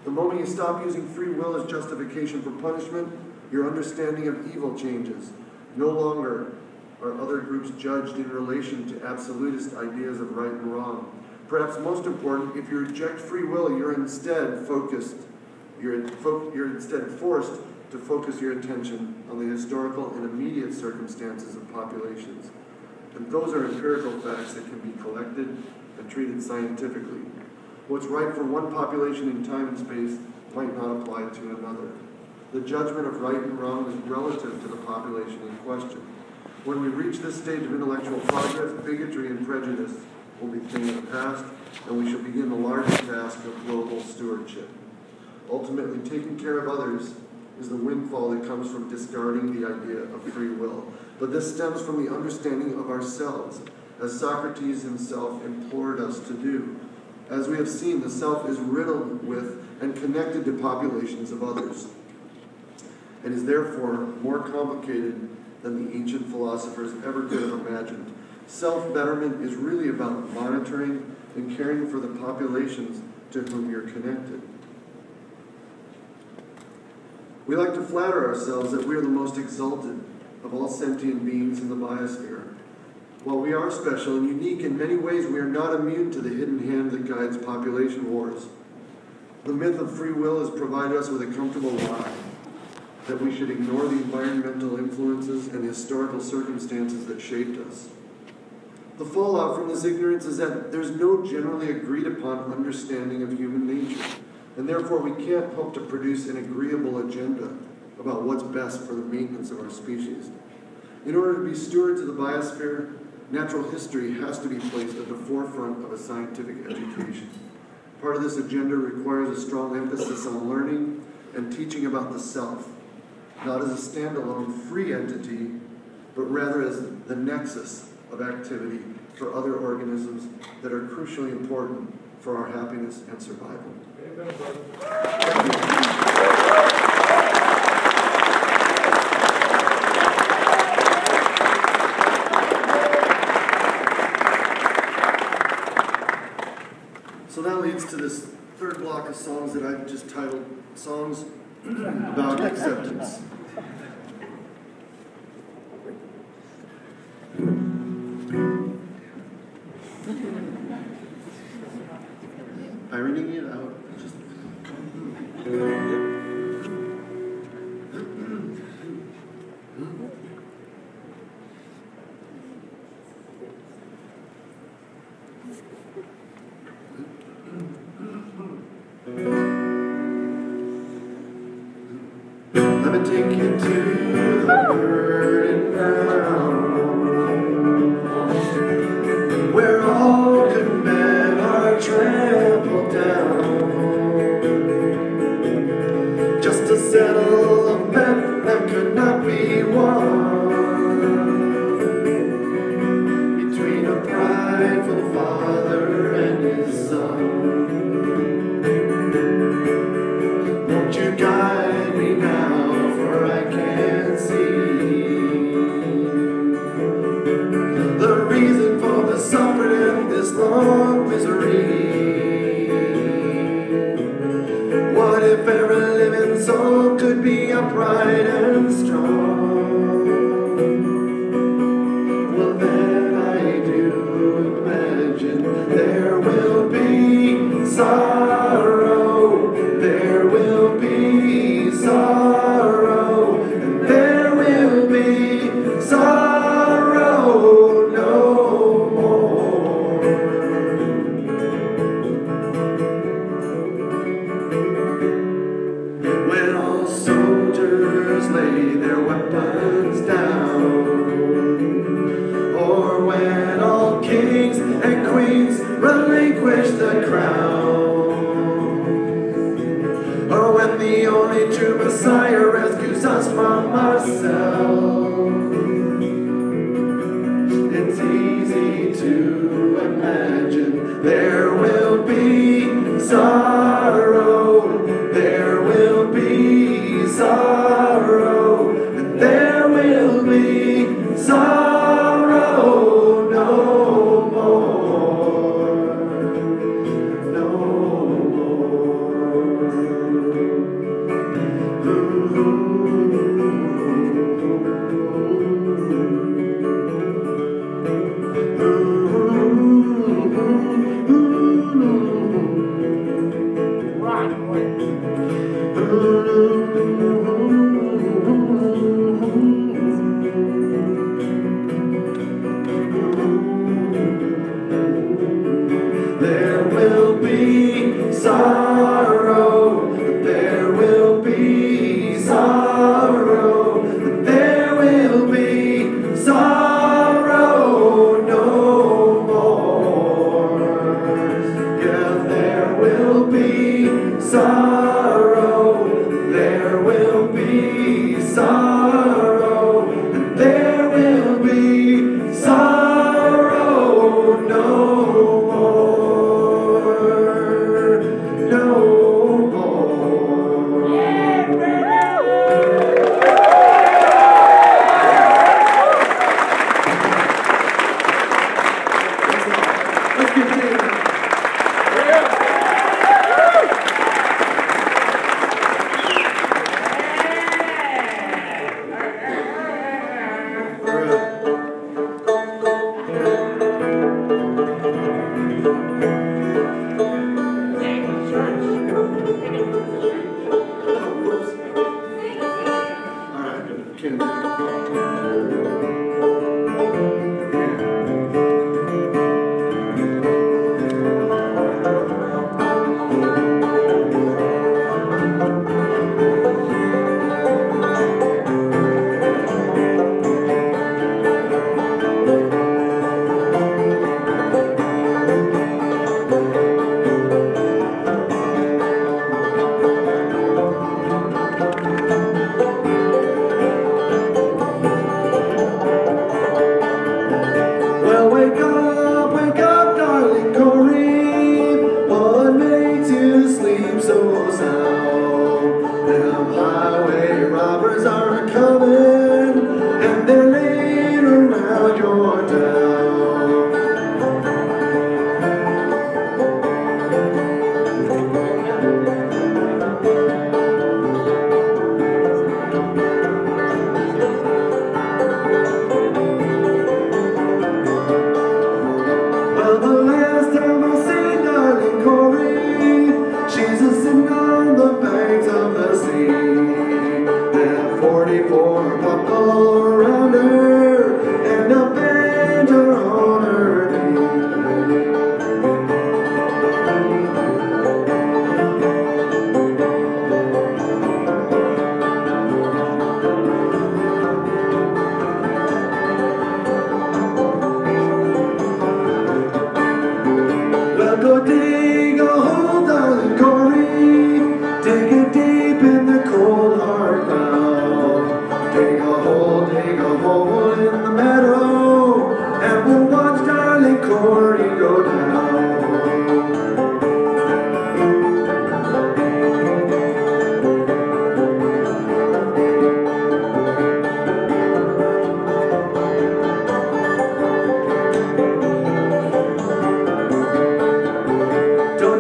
The moment you stop using free will as justification for punishment, your understanding of evil changes. No longer are other groups judged in relation to absolutist ideas of right and wrong. Perhaps most important, if you reject free will, you're instead forced to focus your attention on the historical and immediate circumstances of populations. And those are empirical facts that can be collected and treated scientifically. What's right for one population in time and space might not apply to another. The judgment of right and wrong is relative to the population in question. When we reach this stage of intellectual progress, bigotry and prejudice will be things of the past, and we shall begin the larger task of global stewardship. Ultimately, taking care of others is the windfall that comes from discarding the idea of free will. But this stems from the understanding of ourselves, as Socrates himself implored us to do. As we have seen, the self is riddled with and connected to populations of others, and is therefore more complicated than the ancient philosophers ever could have imagined. Self-betterment is really about monitoring and caring for the populations to whom you're connected. We like to flatter ourselves that we are the most exalted of all sentient beings in the biosphere. While we are special and unique in many ways, we are not immune to the hidden hand that guides population wars. The myth of free will has provided us with a comfortable lie. that we should ignore the environmental influences and the historical circumstances that shaped us. The fallout from this ignorance is that there's no generally agreed upon understanding of human nature, and therefore we can't hope to produce an agreeable agenda about what's best for the maintenance of our species. In order to be stewards of the biosphere, natural history has to be placed at the forefront of a scientific education. Part of this agenda requires a strong emphasis on learning and teaching about the self, not as a standalone free entity, but rather as the nexus of activity for other organisms that are crucially important for our happiness and survival. Amen, brother. Thank you. So that leads to this third block of songs that I've just titled Songs About Acceptance. Ironing it out. Let me take you to the burning ground, where all good men are trampled down, just to settle a bet that could not be won, between a prideful father and his son. Won't you guide me now, for I can't see the reason for the suffering and this long misery. What if every living soul could be upright and strong? Well, then I do imagine there will be sorrow, there will be sorrow, and there will be sorrow no more. When all soldiers lay their weapons down, or when all kings and queens relinquish the crown, or when the only true Messiah rescues us from ourselves. It's easy to imagine there will be sorrow, there will be sorrow, and there will be sorrow no more. No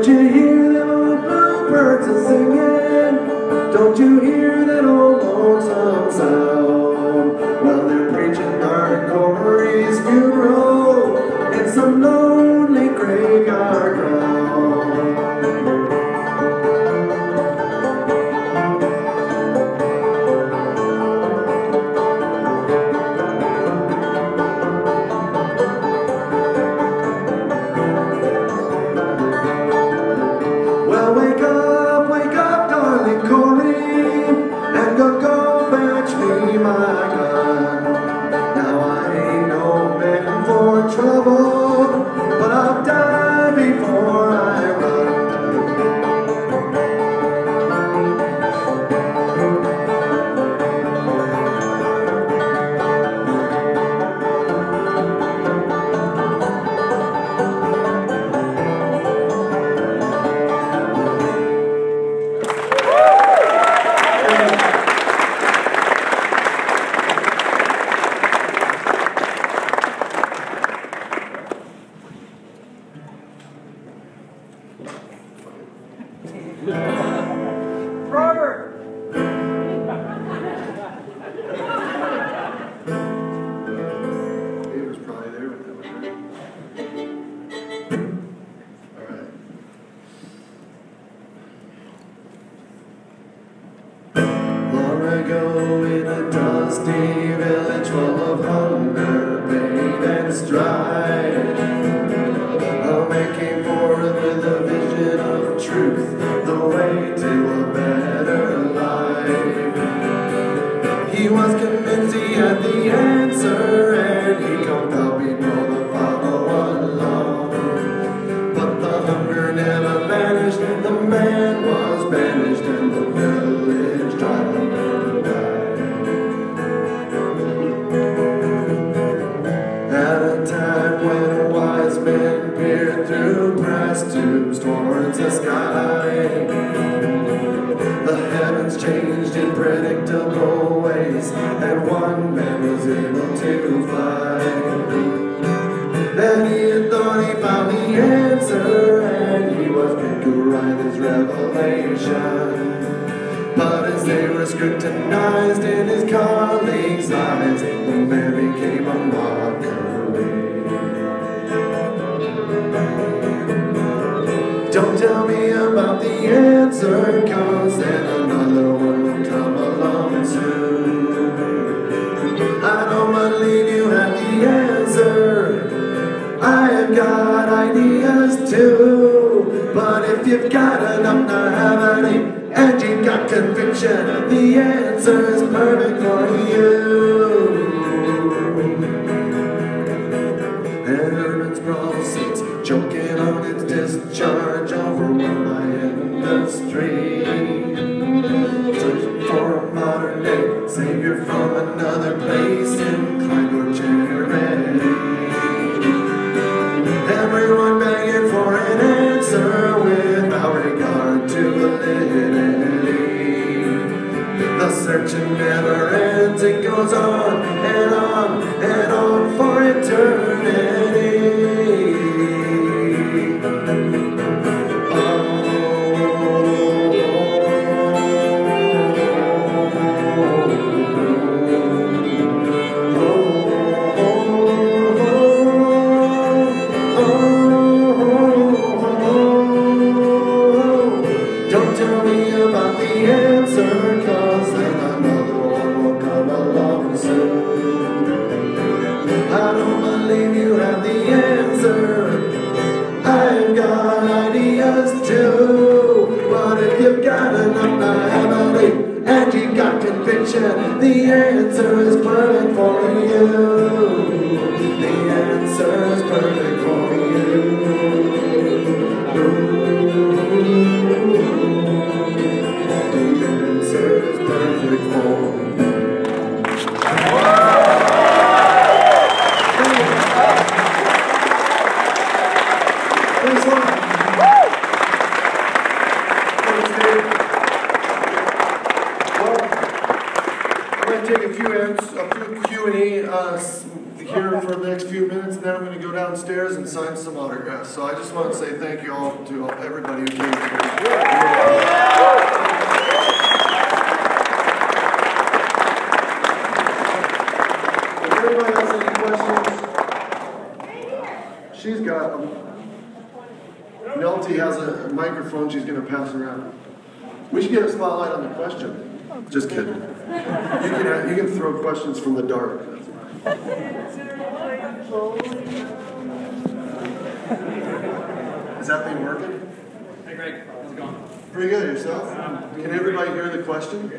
Don't you hear them old bluebirds a-singing? Don't you hear that old lonesome sound? Well, they're preaching our Corey's funeral in some lonely graveyard ground. Well, wake up, darling Corey, and go fetch me my gun. Now I ain't no man for trouble, but I'll die before I run. Peter's probably there with them. All right. Long ago in a dusty village full of hunger, pain and strife, a man came forth with a vision of truth, the way to a better life. He was convinced he had the answer, and he compelled people to follow along. But the hunger never vanished, the man was banished, and the village dried up and died. At a time when wise men peered through brass tubes towards the sky, the heavens changed in predictable ways, and one man was able to fly. Then he had thought he found the answer, and he was quick to write his revelation. But as they were scrutinized in his colleagues' eyes, the man became a mockery. Don't tell me about the answer, 'cause then another one will come along soon. I don't believe you have the answer, I have got ideas too. But if you've got enough to have any, and you've got conviction, the answer is perfect for you. And urban sprawl sits choking on its discharge, overwhelmed by industry, searching for a modern day savior from another place, inclined or charity. Everyone begging for an answer without regard to validity. The searching never ends, it goes on and on and on for eternity. Don't tell me about the answer, 'cause then another one will come along soon. I don't believe you have the answer, I've got ideas too. But if you've got enough to have a leap, and you've got conviction, the answer is perfect for you. The answer is perfect for you. Take a few Q&A few minutes, and then I'm going to go downstairs and sign some autographs. So I just want to say thank you all to everybody who came here. If anybody has any questions, she's got them. Nelty has a microphone she's going to pass around. We should get a spotlight on the question. Just kidding. You can throw questions from the dark. Is that thing working? Hey Greg, how's it going? Pretty good, yourself? Can everybody hear the question?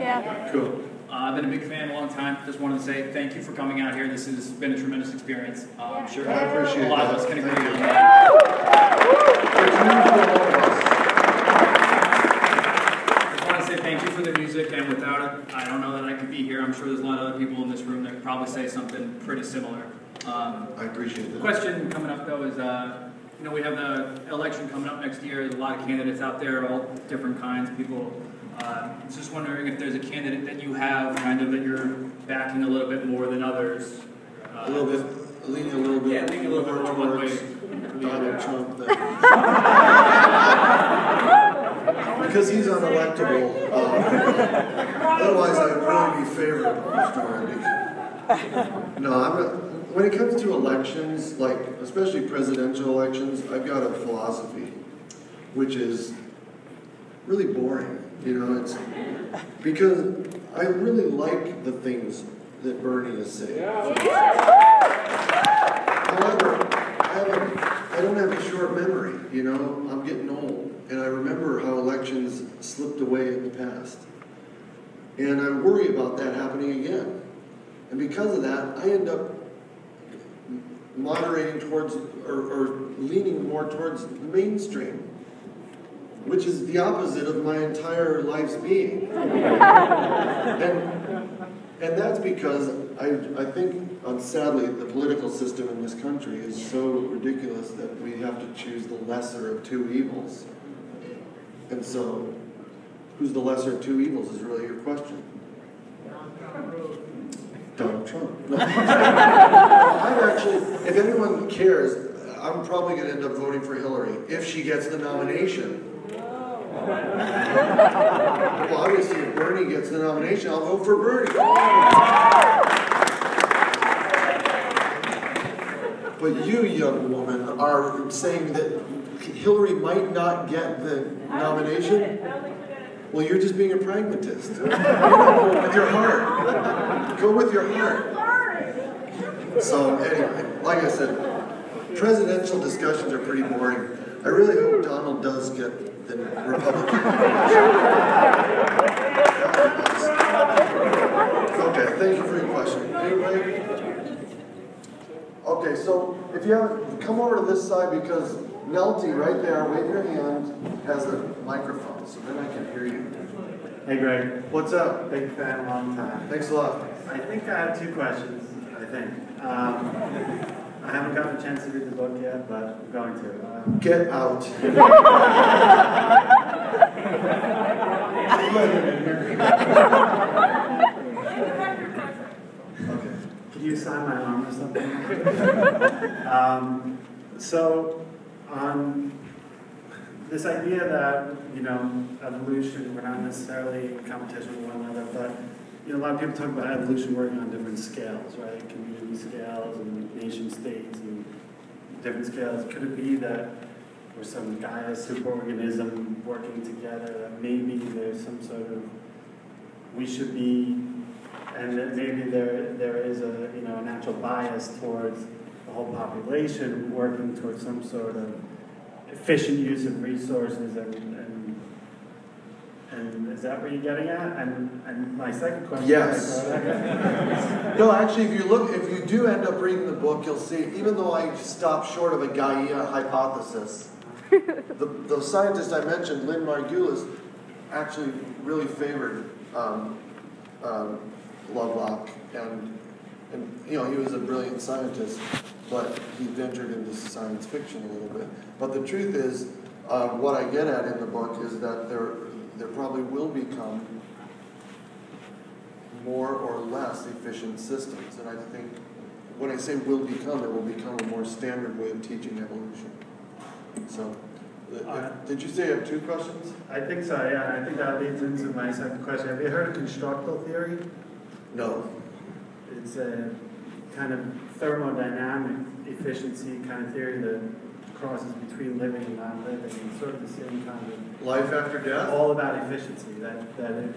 Yeah. Cool. I've been a big fan a long time. Just wanted to say thank you for coming out here. This has been a tremendous experience. I'm sure I appreciate a lot that. of us can agree Thank on you. that. It's new for all of us. I just want to say thank you for the music, and without it, I don't know that I could be here. I'm sure there's a lot of other people in this room that could probably say something pretty similar. I appreciate The that. question coming up though is, you know, we have the election coming up next year. There's a lot of candidates out there, all different kinds. People. I was just wondering if there's a candidate that you have, kind of, that you're backing a little bit more than others. A little bit, leaning a little bit, Yeah, leaning a little bit more one way. Donald Trump. Because he's unelectable. Otherwise, I'd really be favorable for him. No, when it comes to elections, like especially presidential elections, I've got a philosophy, which is really boring. You know, it's because I really like the things that Bernie is saying. However, I don't have a short memory. You know, I'm getting old, and I remember how elections slipped away in the past, and I worry about that happening again. And because of that, I end up moderating towards or leaning more towards the mainstream, which is the opposite of my entire life's being. And that's because I think, sadly, the political system in this country is so ridiculous that we have to choose the lesser of two evils. And so, who's the lesser of two evils is really your question. Donald Trump. No. I'm actually, if anyone cares, I'm probably going to end up voting for Hillary if she gets the nomination. Well, obviously, if Bernie gets the nomination, I'll vote for Bernie. But you, young woman, are saying that Hillary might not get the nomination? Well, you're just being a pragmatist. You don't go with your heart. Go with your heart. So, anyway, like I said, presidential discussions are pretty boring. I really hope Donald does get the Republican nomination. Okay, thank you for your question. Anybody? Okay, so if you haven't, come over to this side because Nelty, right there, wave your hand, has the microphone, so then I can hear you. Hey Greg, What's up? big fan, long time. Thanks a lot. I think I have two questions, I think. I haven't gotten a chance to read the book yet, but I'm going to. Get out. Okay. Can you sign my arm or something? So, on this idea that, you know, evolution, we're not necessarily in competition with one another, but, you know, a lot of people talk about evolution working on different scales, right? Community scales and nation states and different scales. Could it be that we're some Gaia superorganism working together, that maybe there's some sort of, we should be, and that maybe there is a, you know, a natural bias towards the whole population working towards some sort of efficient use of resources, and is that what you're getting at? And my second question. Yes. No, actually, if you do end up reading the book, you'll see, even though I stopped short of a Gaia hypothesis, the scientist I mentioned, Lynn Margulis, actually really favored Lovelock, and you know, he was a brilliant scientist, but he ventured into science fiction a little bit. But the truth is, what I get at in the book is that there probably will become more or less efficient systems, and I think when I say will become, it will become a more standard way of teaching evolution. So, did you say you have 2 questions? I think so, yeah, and I think that leads into my second question. Have you heard of constructal theory? No. It's a kind of thermodynamic efficiency kind of theory that crosses between living and non-living, and sort of the same kind of... Life after death? All about efficiency, that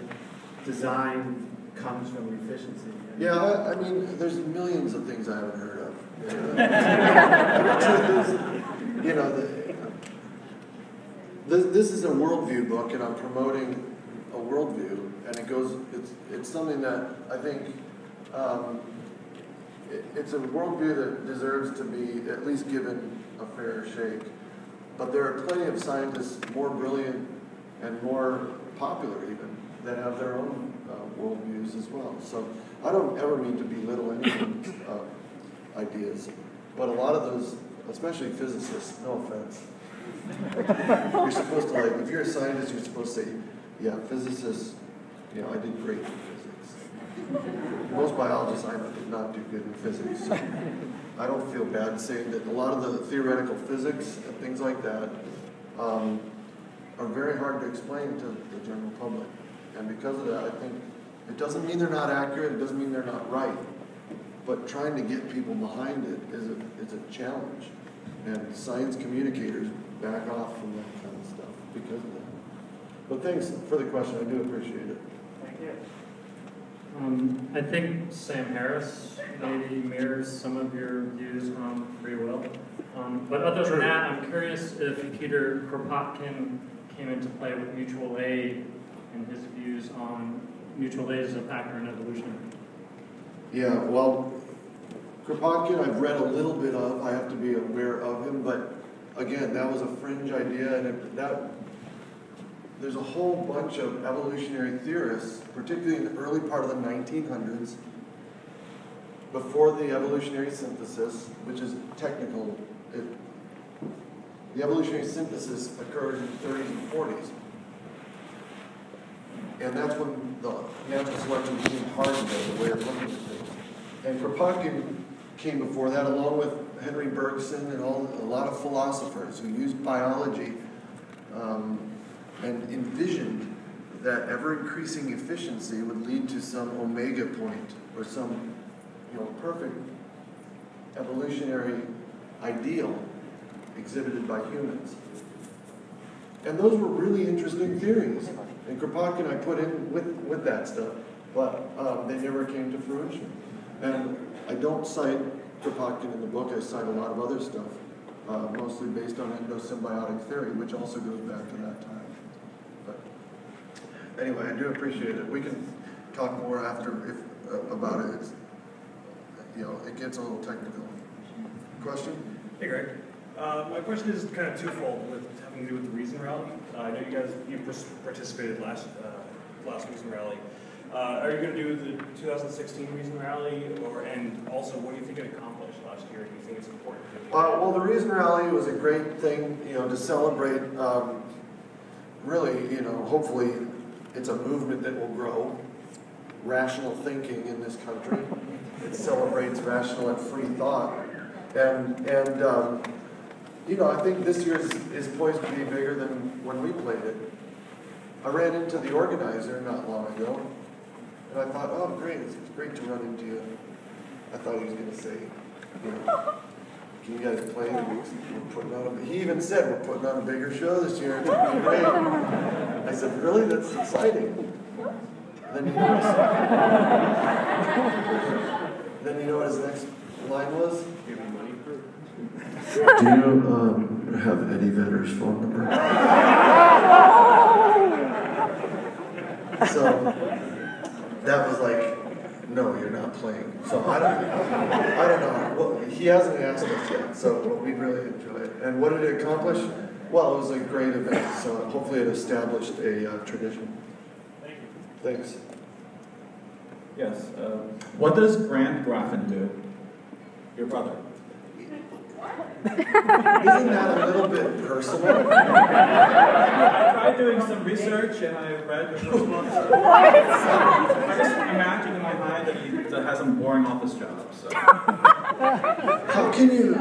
design comes from efficiency. Yeah, I mean, there's millions of things I haven't heard of. You know, this is a worldview book, and I'm promoting a worldview, and it's something that I think it's a worldview that deserves to be at least given a fair shake. But there are plenty of scientists more brilliant and more popular even that have their own worldviews as well. So I don't ever mean to belittle anyone's ideas, but a lot of those, especially physicists, no offense, you're supposed to, like, if you're a scientist, you're supposed to say, yeah, physicists, you know, I did great in physics. Most biologists I know did not do good in physics. So I don't feel bad saying that a lot of the theoretical physics and things like that are very hard to explain to the general public. And because of that, I think it doesn't mean they're not accurate, it doesn't mean they're not right, but trying to get people behind it is a challenge. And science communicators back off from that kind of stuff because of that. But thanks for the question, I do appreciate it. Thank you. I think Sam Harris maybe mirrors some of your views on free will. But other than that, I'm curious if Peter Kropotkin came into play with mutual aid and his views on mutual aid as a factor in evolution. Yeah, well, Kropotkin I've read a little bit of, I have to be aware of him, but again, that was a fringe idea, and there's a whole bunch of evolutionary theorists, particularly in the early part of the 1900s, before the evolutionary synthesis, which is technical. The evolutionary synthesis occurred in the 30s and 40s. And that's when the natural selection became hardened as a way of looking at things. And Kropotkin came before that, along with Henry Bergson and a lot of philosophers who used biology and envisioned that ever-increasing efficiency would lead to some omega point or some, perfect evolutionary ideal exhibited by humans. And those were really interesting theories. And Kropotkin I put in with that stuff, but they never came to fruition. And I don't cite Kropotkin in the book, I cite a lot of other stuff, mostly based on endosymbiotic theory, which also goes back to that time. But anyway, I do appreciate it. We can talk more after about it. It's, it gets a little technical. Question? Hey, Greg. My question is kind of twofold, with having to do with the Reason Rally. I know you participated last Reason Rally. Are you going to do the 2016 Reason Rally, and also what do you think it accomplished last year? Do you think it's important? Well, the Reason Rally was a great thing, to celebrate. Really, hopefully, it's a movement that will grow. Rational thinking in this country. It celebrates rational and free thought, and I think this year is poised to be bigger than when we played it. I ran into the organizer not long ago, and I thought, oh, great, it's great to run into you. I thought he was going to say, can you guys play? We're putting on he even said, we're putting on a bigger show this year. It's going to be great. I said, really? That's exciting. Then you know what his next line was? Give me money. Do you have Eddie Vedder's phone number? So that was like, no, you're not playing. So I don't know. Well, he hasn't asked us yet, so we'd really enjoy it. And what did it accomplish? Well, it was a great event, so hopefully it established a tradition. Thank you. Thanks. Yes. What does Grant Graffin do? Your brother. Isn't that a little bit personal? I tried doing some research and I read the first one. I just imagine in my mind that he has some boring office job. So. How can you,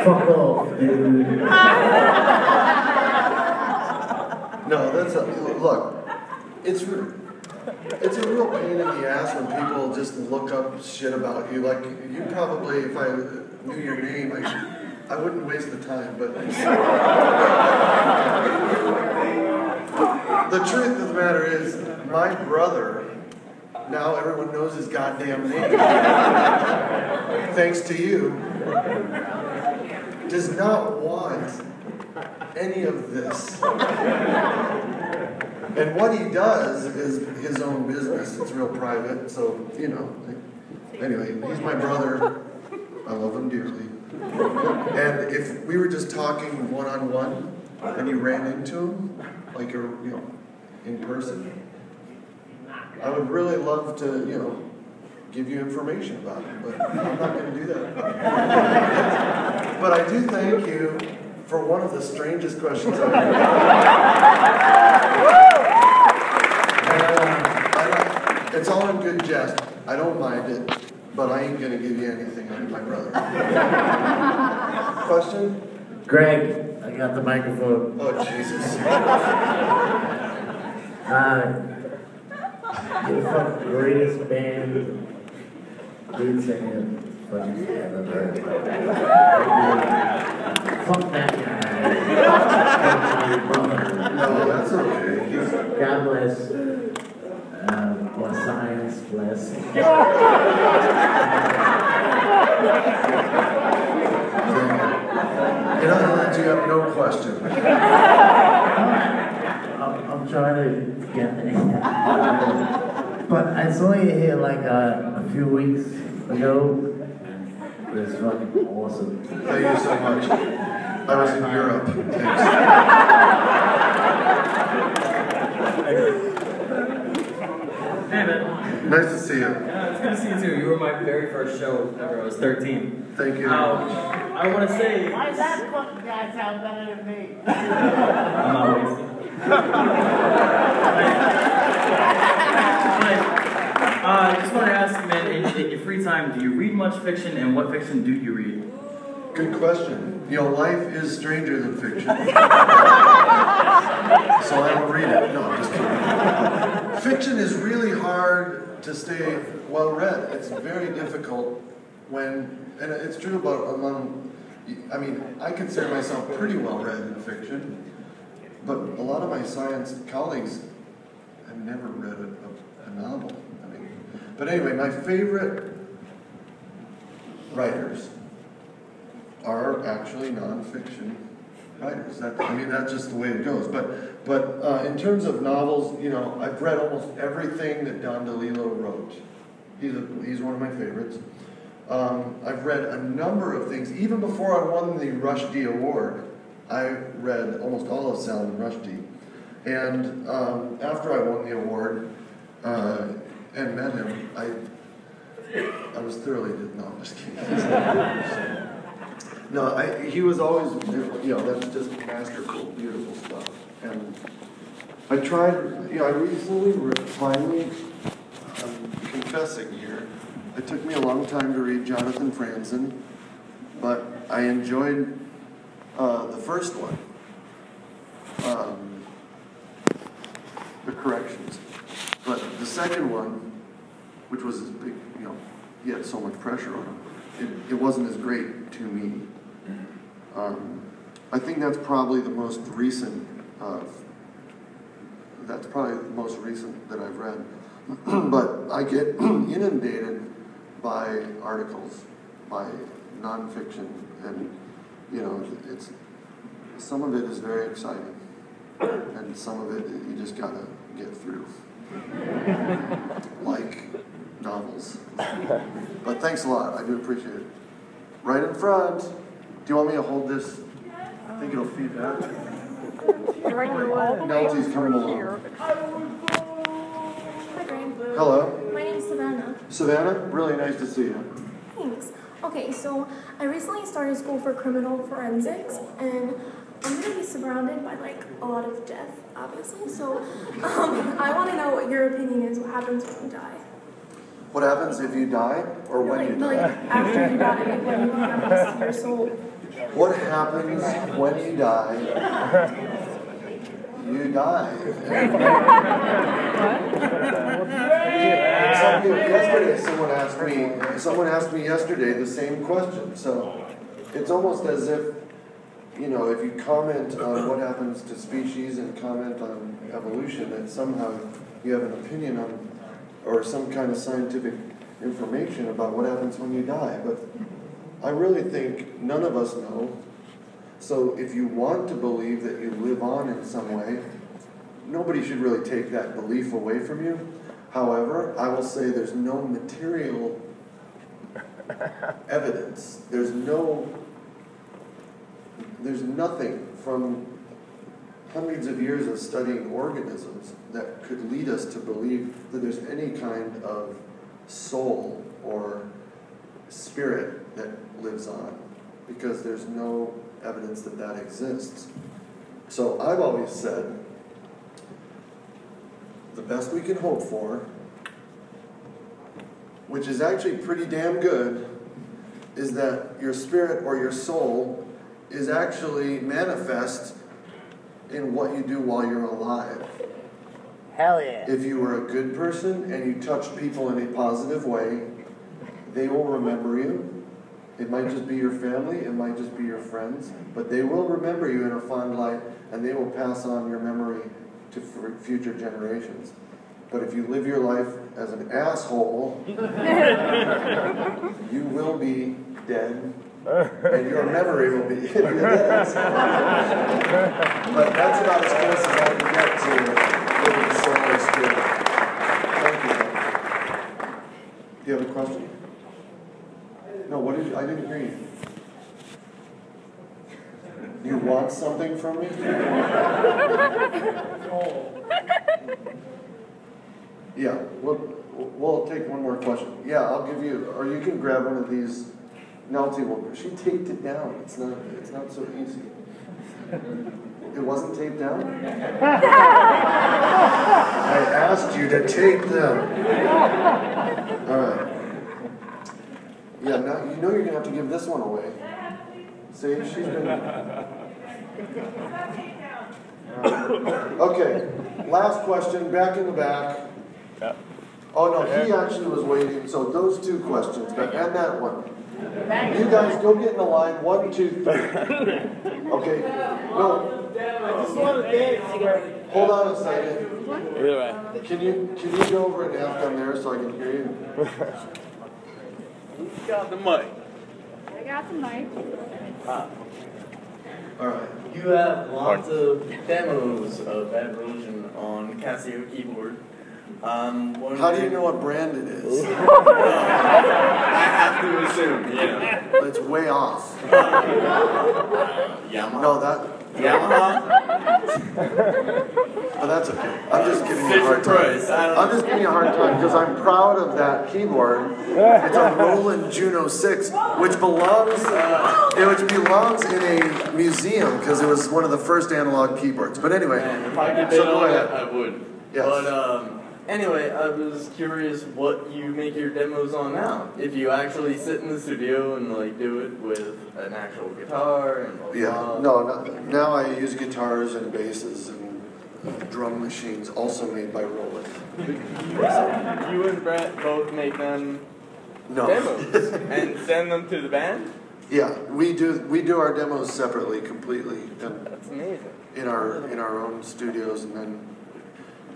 Fuck off, dude. no, that's a, look, it's a real pain in the ass when people just look up shit about you. Like, you probably, if I knew your name, I wouldn't waste the time, but the truth of the matter is, my brother, now everyone knows his goddamn name, thanks to you, does not want any of this. And what he does is his own business. It's real private, so, you know. Anyway, he's my brother. I love him dearly. And if we were just talking one-on-one, and you ran into him, like you're, you know, in person, I would really love to, you know, give you information about him, but I'm not going to do that. But I do thank you for one of the strangest questions I've ever had. It's all in good jest. I don't mind it, but I ain't going to give you anything on my brother. Question? Greg, I got the microphone. Oh, Jesus. You're the fucking greatest band, lead singer, fucking ever heard. Fuck that guy. No, that's okay. God bless. Bless science, bless. In other words, you have no question. I'm trying to get there. But I saw you here like a few weeks ago. It was fucking awesome. Thank you so much. I was in Europe. Thanks. Hey, man. Nice to see you. Yeah, it's good to see you too. You were my very first show ever. I was 13. Thank you. I want to say... Why does that fucking guy sound better than me? I'm not wasting. I just want to ask, man, in your free time, do you read much fiction, and what fiction do you read? Good question. You know, life is stranger than fiction. So I will read it. No, I'm just kidding. Fiction is really hard to stay well read. It's very difficult when, and it's true about among, I mean, I consider myself pretty well read in fiction, but a lot of my science colleagues have never read a novel. I mean, but anyway, my favorite writers are actually nonfiction writers. I mean, that's just the way it goes. But in terms of novels, you know, I've read almost everything that Don DeLillo wrote. He's one of my favorites. I've read a number of things. Even before I won the Rushdie Award, I read almost all of Salman Rushdie. And after I won the award and met him, I was thoroughly, no, I'm just kidding. No, he was always, you know, that's just masterful, beautiful stuff. And I tried, you know, I recently, finally, I'm confessing here, it took me a long time to read Jonathan Franzen, but I enjoyed the first one, The Corrections. But the second one, which was his big, you know, he had so much pressure on him, it wasn't as great to me. I think that's probably the most recent that I've read. But I get inundated by articles, by nonfiction, and you know, some of it is very exciting, and some of it you just gotta get through, like novels. But thanks a lot, I do appreciate it. Right in front. Do you want me to hold this? I think it'll feed back. Nelsie's coming along. Hi, Greg. Hello. My name's Savannah. Savannah, really nice to see you. Thanks. Okay, so I recently started school for criminal forensics, and I'm going to be surrounded by, like, a lot of death obviously. So I want to know what your opinion is. What happens when you die? What happens if you die, or when you die? Like after you die, like when you have your soul. What happens when you die? You die. Yesterday, someone asked me yesterday the same question. So it's almost as if, you know, if you comment on what happens to species and comment on evolution, that somehow you have an opinion on, or some kind of scientific information about what happens when you die. But I really think none of us know. So if you want to believe that you live on in some way, nobody should really take that belief away from you. However, I will say there's no material evidence. There's nothing from hundreds of years of studying organisms that could lead us to believe that there's any kind of soul or spirit that lives on, because there's no evidence that that exists. So I've always said the best we can hope for, which is actually pretty damn good, is that your spirit or your soul is actually manifest in what you do while you're alive. Hell yeah. If you were a good person and you touched people in a positive way, they will remember you. It might just be your family, it might just be your friends, but they will remember you in a fond light, and they will pass on your memory to future generations. But if you live your life as an asshole, you will be dead, and your memory will be dead. But that's about as close as I can get to living the soul and spirit. Thank you. Do you have a question? No, what did you, I didn't hear you. You want something from me? Yeah, we'll take one more question. Yeah, I'll give you, or you can grab one of these. Nelty will. She taped it down. It's not so easy. It wasn't taped down? I asked you to tape them. All right. Yeah, now you know you're gonna have to give this one away. See, she's been. Okay, last question. Back in the back. Oh no, he actually was waiting. So those two questions, and that one. You guys go get in the line. 1, 2, 3. Okay. No. I just want to dance. Hold on a second. Can you go over and ask them there so I can hear you? Who's got the mic? I got the mic. All right. You have lots of demos of Evolution on Casio keyboard. How do you know what brand it is? I have to assume, yeah. It's way off. Yamaha. No, that. Yamaha? But that's okay. I'm just giving you a hard time. I'm just giving you a hard time because I'm proud of that keyboard. It's a Roland Juno 6, which belongs in a museum because it was one of the first analog keyboards. But anyway, Man, if I could so bid go on ahead. it, I would. Yes. But anyway, I was curious what you make your demos on now. If you actually sit in the studio and like do it with an actual guitar and now I use guitars and basses and drum machines, also made by Roland. You and Brett both make them demos and send them to the band? Yeah, we do our demos separately, completely. That's amazing. In our own studios, and then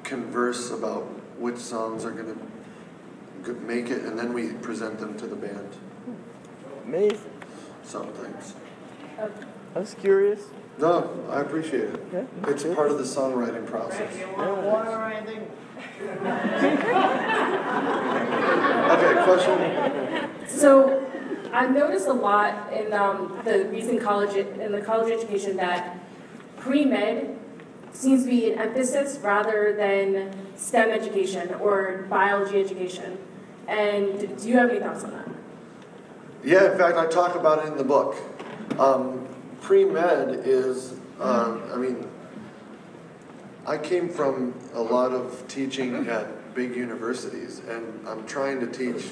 converse about which songs are going to make it, and then we present them to the band. Amazing. Some things. I was curious. No, I appreciate it. Yeah, it's part of the songwriting process. You want water or anything? Okay, question? So, I've noticed a lot in the recent college education that pre-med seems to be an emphasis rather than STEM education or biology education. And do you have any thoughts on that? Yeah, in fact, I talk about it in the book. I came from a lot of teaching at big universities, and I'm trying to teach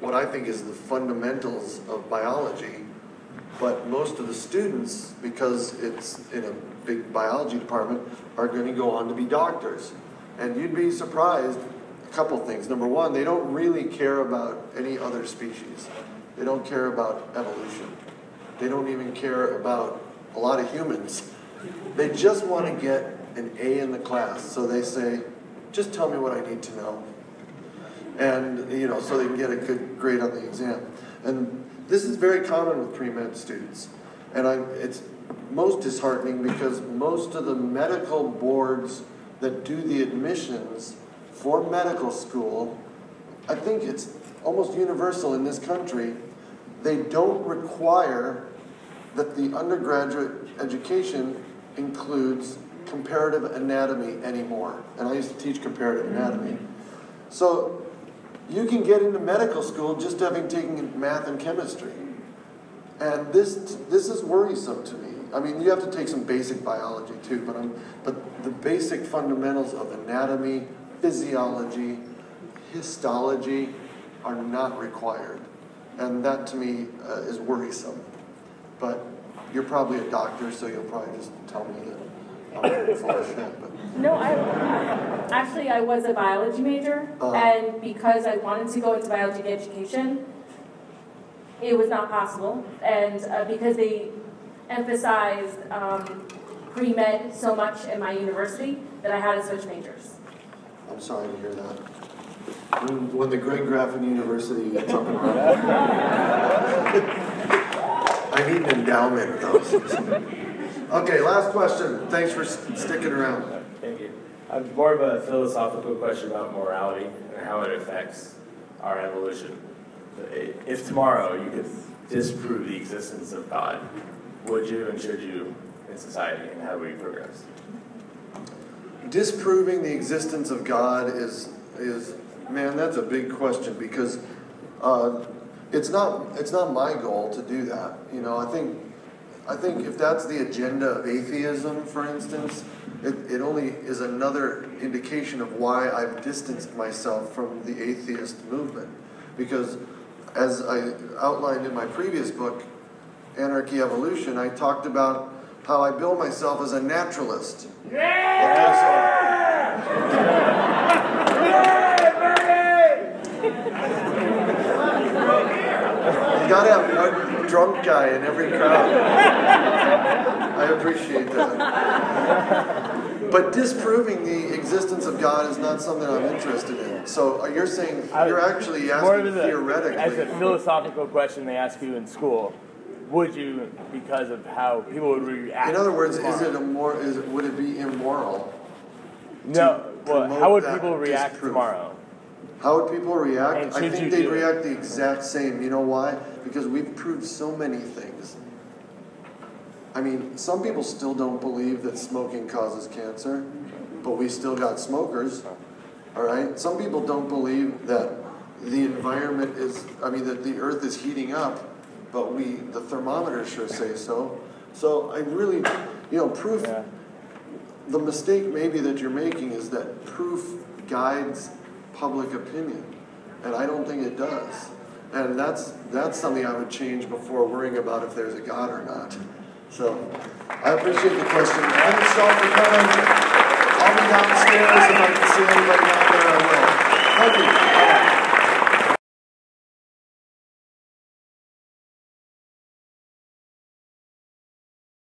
what I think is the fundamentals of biology, but most of the students, because it's in a big biology department, are going to go on to be doctors. And you'd be surprised, a couple things. Number one, they don't really care about any other species. They don't care about evolution. They don't even care about a lot of humans. They just want to get an A in the class, so they say, just tell me what I need to know. And, you know, so they can get a good grade on the exam. And this is very common with pre-med students. And it's most disheartening because most of the medical boards that do the admissions for medical school, I think it's almost universal in this country, they don't require that the undergraduate education includes comparative anatomy anymore. And I used to teach comparative anatomy. So you can get into medical school just having taken math and chemistry. And this is worrisome to me. I mean, you have to take some basic biology too, but the basic fundamentals of anatomy, physiology, histology are not required. And that to me is worrisome. But you're probably a doctor, so you'll probably just tell me that I'm full of shit. But. No, I was a biology major, and because I wanted to go into biology education, it was not possible. And because they emphasized pre-med so much in my university that I had to switch majors. I'm sorry to hear that. When the great Graffin University gets up and running. I need an endowment, though. Okay, last question. Thanks for sticking around. Thank you. More of a philosophical question about morality and how it affects our evolution. If tomorrow you could disprove the existence of God, would you and should you in society, and how do we progress? Disproving the existence of God is man, that's a big question because it's not my goal to do that. You know, I think if that's the agenda of atheism, for instance, it only is another indication of why I've distanced myself from the atheist movement. Because as I outlined in my previous book, Anarchy Evolution, I talked about how I bill myself as a naturalist. You gotta have a drunk guy in every crowd. I appreciate that. But disproving the existence of God is not something I'm interested in. So you're saying, you're actually asking theoretically. As a philosophical question they ask you in school, would you, because of how people would react? In other words, would it be immoral? No. Well, how would people react tomorrow? How would people react? I think they'd react the exact same. You know why? Because we've proved so many things. I mean, some people still don't believe that smoking causes cancer, but we still got smokers, all right? Some people don't believe that the environment that the earth is heating up, but the thermometers sure say so. So I really, proof, the mistake maybe that you're making is that proof guides public opinion, and I don't think it does. And that's something I would change before worrying about if there's a God or not. So I appreciate the question. Thanks all for coming. I'll be downstairs if I can see anybody down there. I will. Thank you.